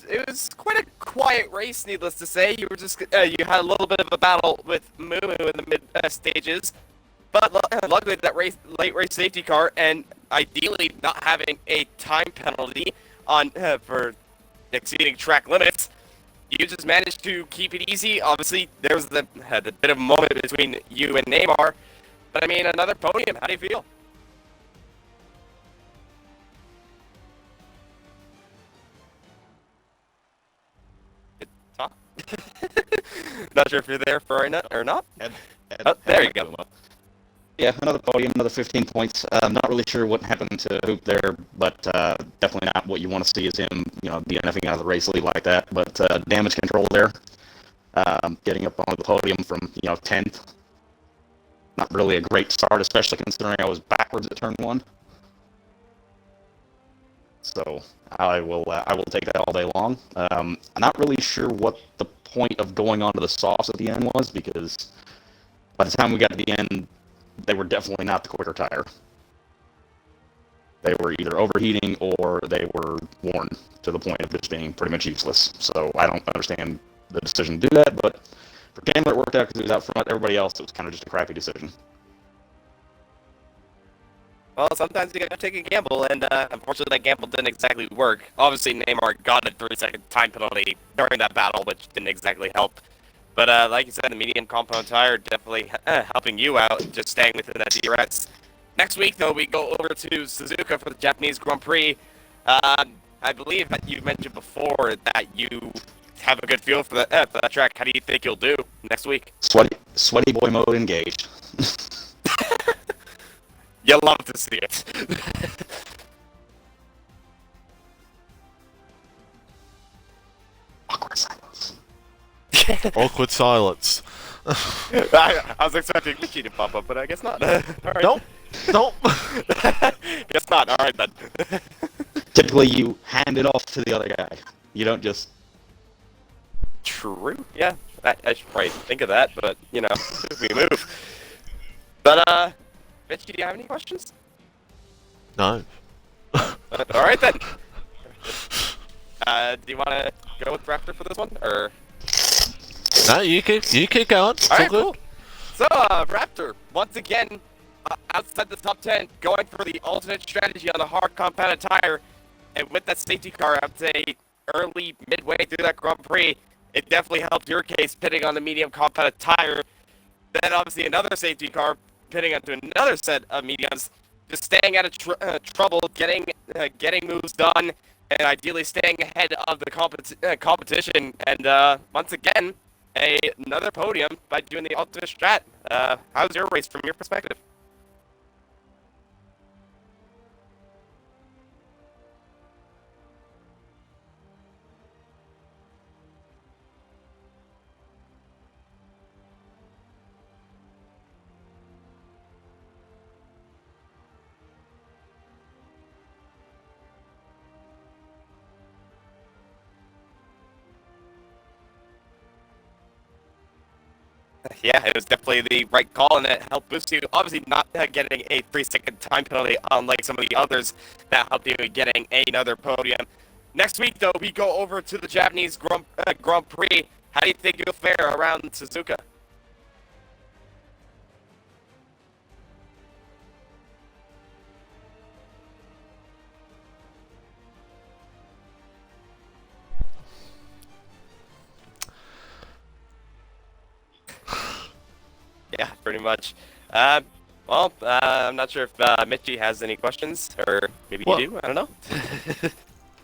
It was quite a quiet race, needless to say. You were just you had a little bit of a battle with Moo Moo in the mid stages, but luckily that late race safety car, and ideally not having a time penalty on for exceeding track limits, you just managed to keep it easy. Obviously, there was the bit of a moment between you and Neymar, but I mean another podium. How do you feel? Talk. Not sure if you're there for or not. Oh, there you go. Yeah, another podium, another 15 points. I'm not really sure what happened to Hoop there, but definitely not what you want to see is him, DNFing out of the race lead like that. But damage control there, getting up onto the podium from 10th. Not really a great start, especially considering I was backwards at turn 1. So I will take that all day long. I'm not really sure what the point of going onto the softs at the end was, because by the time we got to the end, they were definitely not the quicker tire. They were either overheating or they were worn to the point of just being pretty much useless. So I don't understand the decision to do that, but for Chandler it worked out because he was out front. Everybody else, it was kind of just a crappy decision. Well, sometimes you gotta take a gamble, and unfortunately that gamble didn't exactly work. Obviously, Neymar got a 3-second time penalty during that battle, which didn't exactly help. But like you said, the medium compound tire definitely helping you out, just staying within that DRS. Next week, though, we go over to Suzuka for the Japanese Grand Prix. I believe that you mentioned before that you have a good feel for that track. How do you think you'll do next week? Sweaty boy mode engaged. You'll love to see it. Awkward silence. Awkward silence. I was expecting Michi to pop up, but I guess not. All right. Nope. Nope. Guess not. All right, then. Typically, you hand it off to the other guy. You don't just... True. Yeah, I should probably think of that, but, we move. But, Mitchie, do you have any questions? No. All right, then. Do you want to go with Raptor for this one, or...? No, you keep going. It's all right, good. cool. So, Raptor, once again, outside the top 10, going for the alternate strategy on the hard compounded tire, and with that safety car, I would say early, midway through that Grand Prix, it definitely helped your case pitting on the medium compounded tire. Then, obviously, another safety car pitting onto another set of mediums, just staying out of trouble, getting moves done, and ideally staying ahead of the competition. And once again, another podium by doing the alternate strat. How's your race from your perspective? Yeah, it was definitely the right call, and it helped boost you. Obviously, not getting a 3-second time penalty, unlike some of the others that helped you getting another podium. Next week, though, we go over to the Japanese Grand Prix. How do you think you'll fare around Suzuka? Yeah, pretty much. Well, I'm not sure if Mitchie has any questions, or maybe you do. I don't know.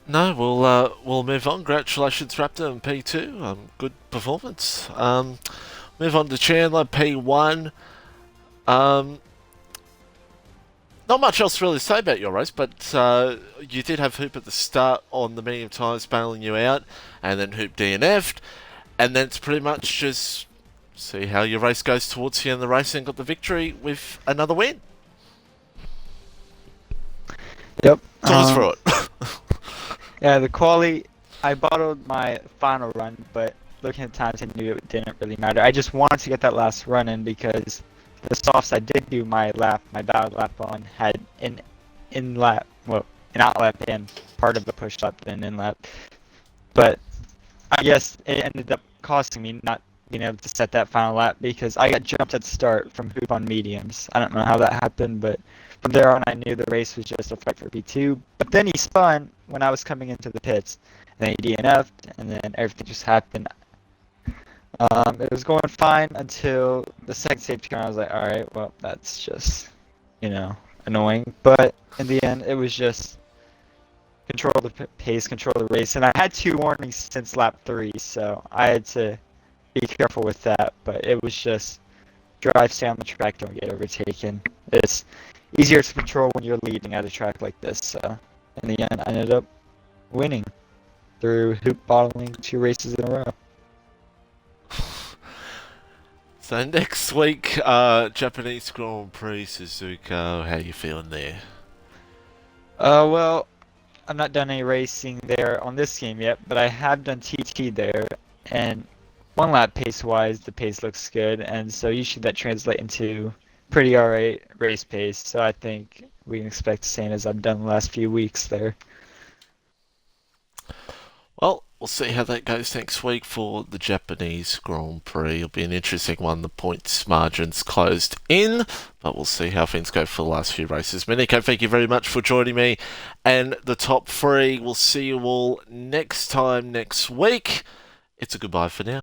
No, we'll move on. Congratulations, Raptor and P2. Good performance. Move on to Chandler, P1. Not not much else really to say about your race, but you did have Hoop at the start on the medium tyres bailing you out, and then Hoop DNF'd, and then it's pretty much just see how your race goes towards the end of the race and got the victory with another win. Yep. Talk us through it. Yeah, the quali, I bottled my final run, but looking at times, I knew it didn't really matter. I just wanted to get that last run in because the softs I did do my battle lap on had an in-lap, well, an out-lap and part of the push lap and in-lap. But I guess it ended up costing me not being able to set that final lap because I got jumped at the start from Hoop on mediums. I don't know how that happened, but from there on I knew the race was just a fight for P2. But then he spun when I was coming into the pits, and then he DNF'd, and then everything just happened. It was going fine until the second safety car. I was like, alright, well, that's just, annoying. But in the end, it was just control the pace, control the race. And I had 2 warnings since lap 3, so I had to be careful with that. But it was just drive, stay on the track, don't get overtaken. It's easier to control when you're leading at a track like this. So in the end, I ended up winning through Hoop bottling 2 races in a row. So next week, Japanese Grand Prix, Suzuka, how you feeling there? Well, I've not done any racing there on this game yet, but I have done TT there, and one lap pace-wise, the pace looks good, and so usually that translates into pretty alright race pace, so I think we can expect the same as I've done the last few weeks there. Well, we'll see how that goes next week for the Japanese Grand Prix. It'll be an interesting one. The points margin's closed in, but we'll see how things go for the last few races. Miniko, thank you very much for joining me. And the top 3, we'll see you all next time next week. It's a goodbye for now.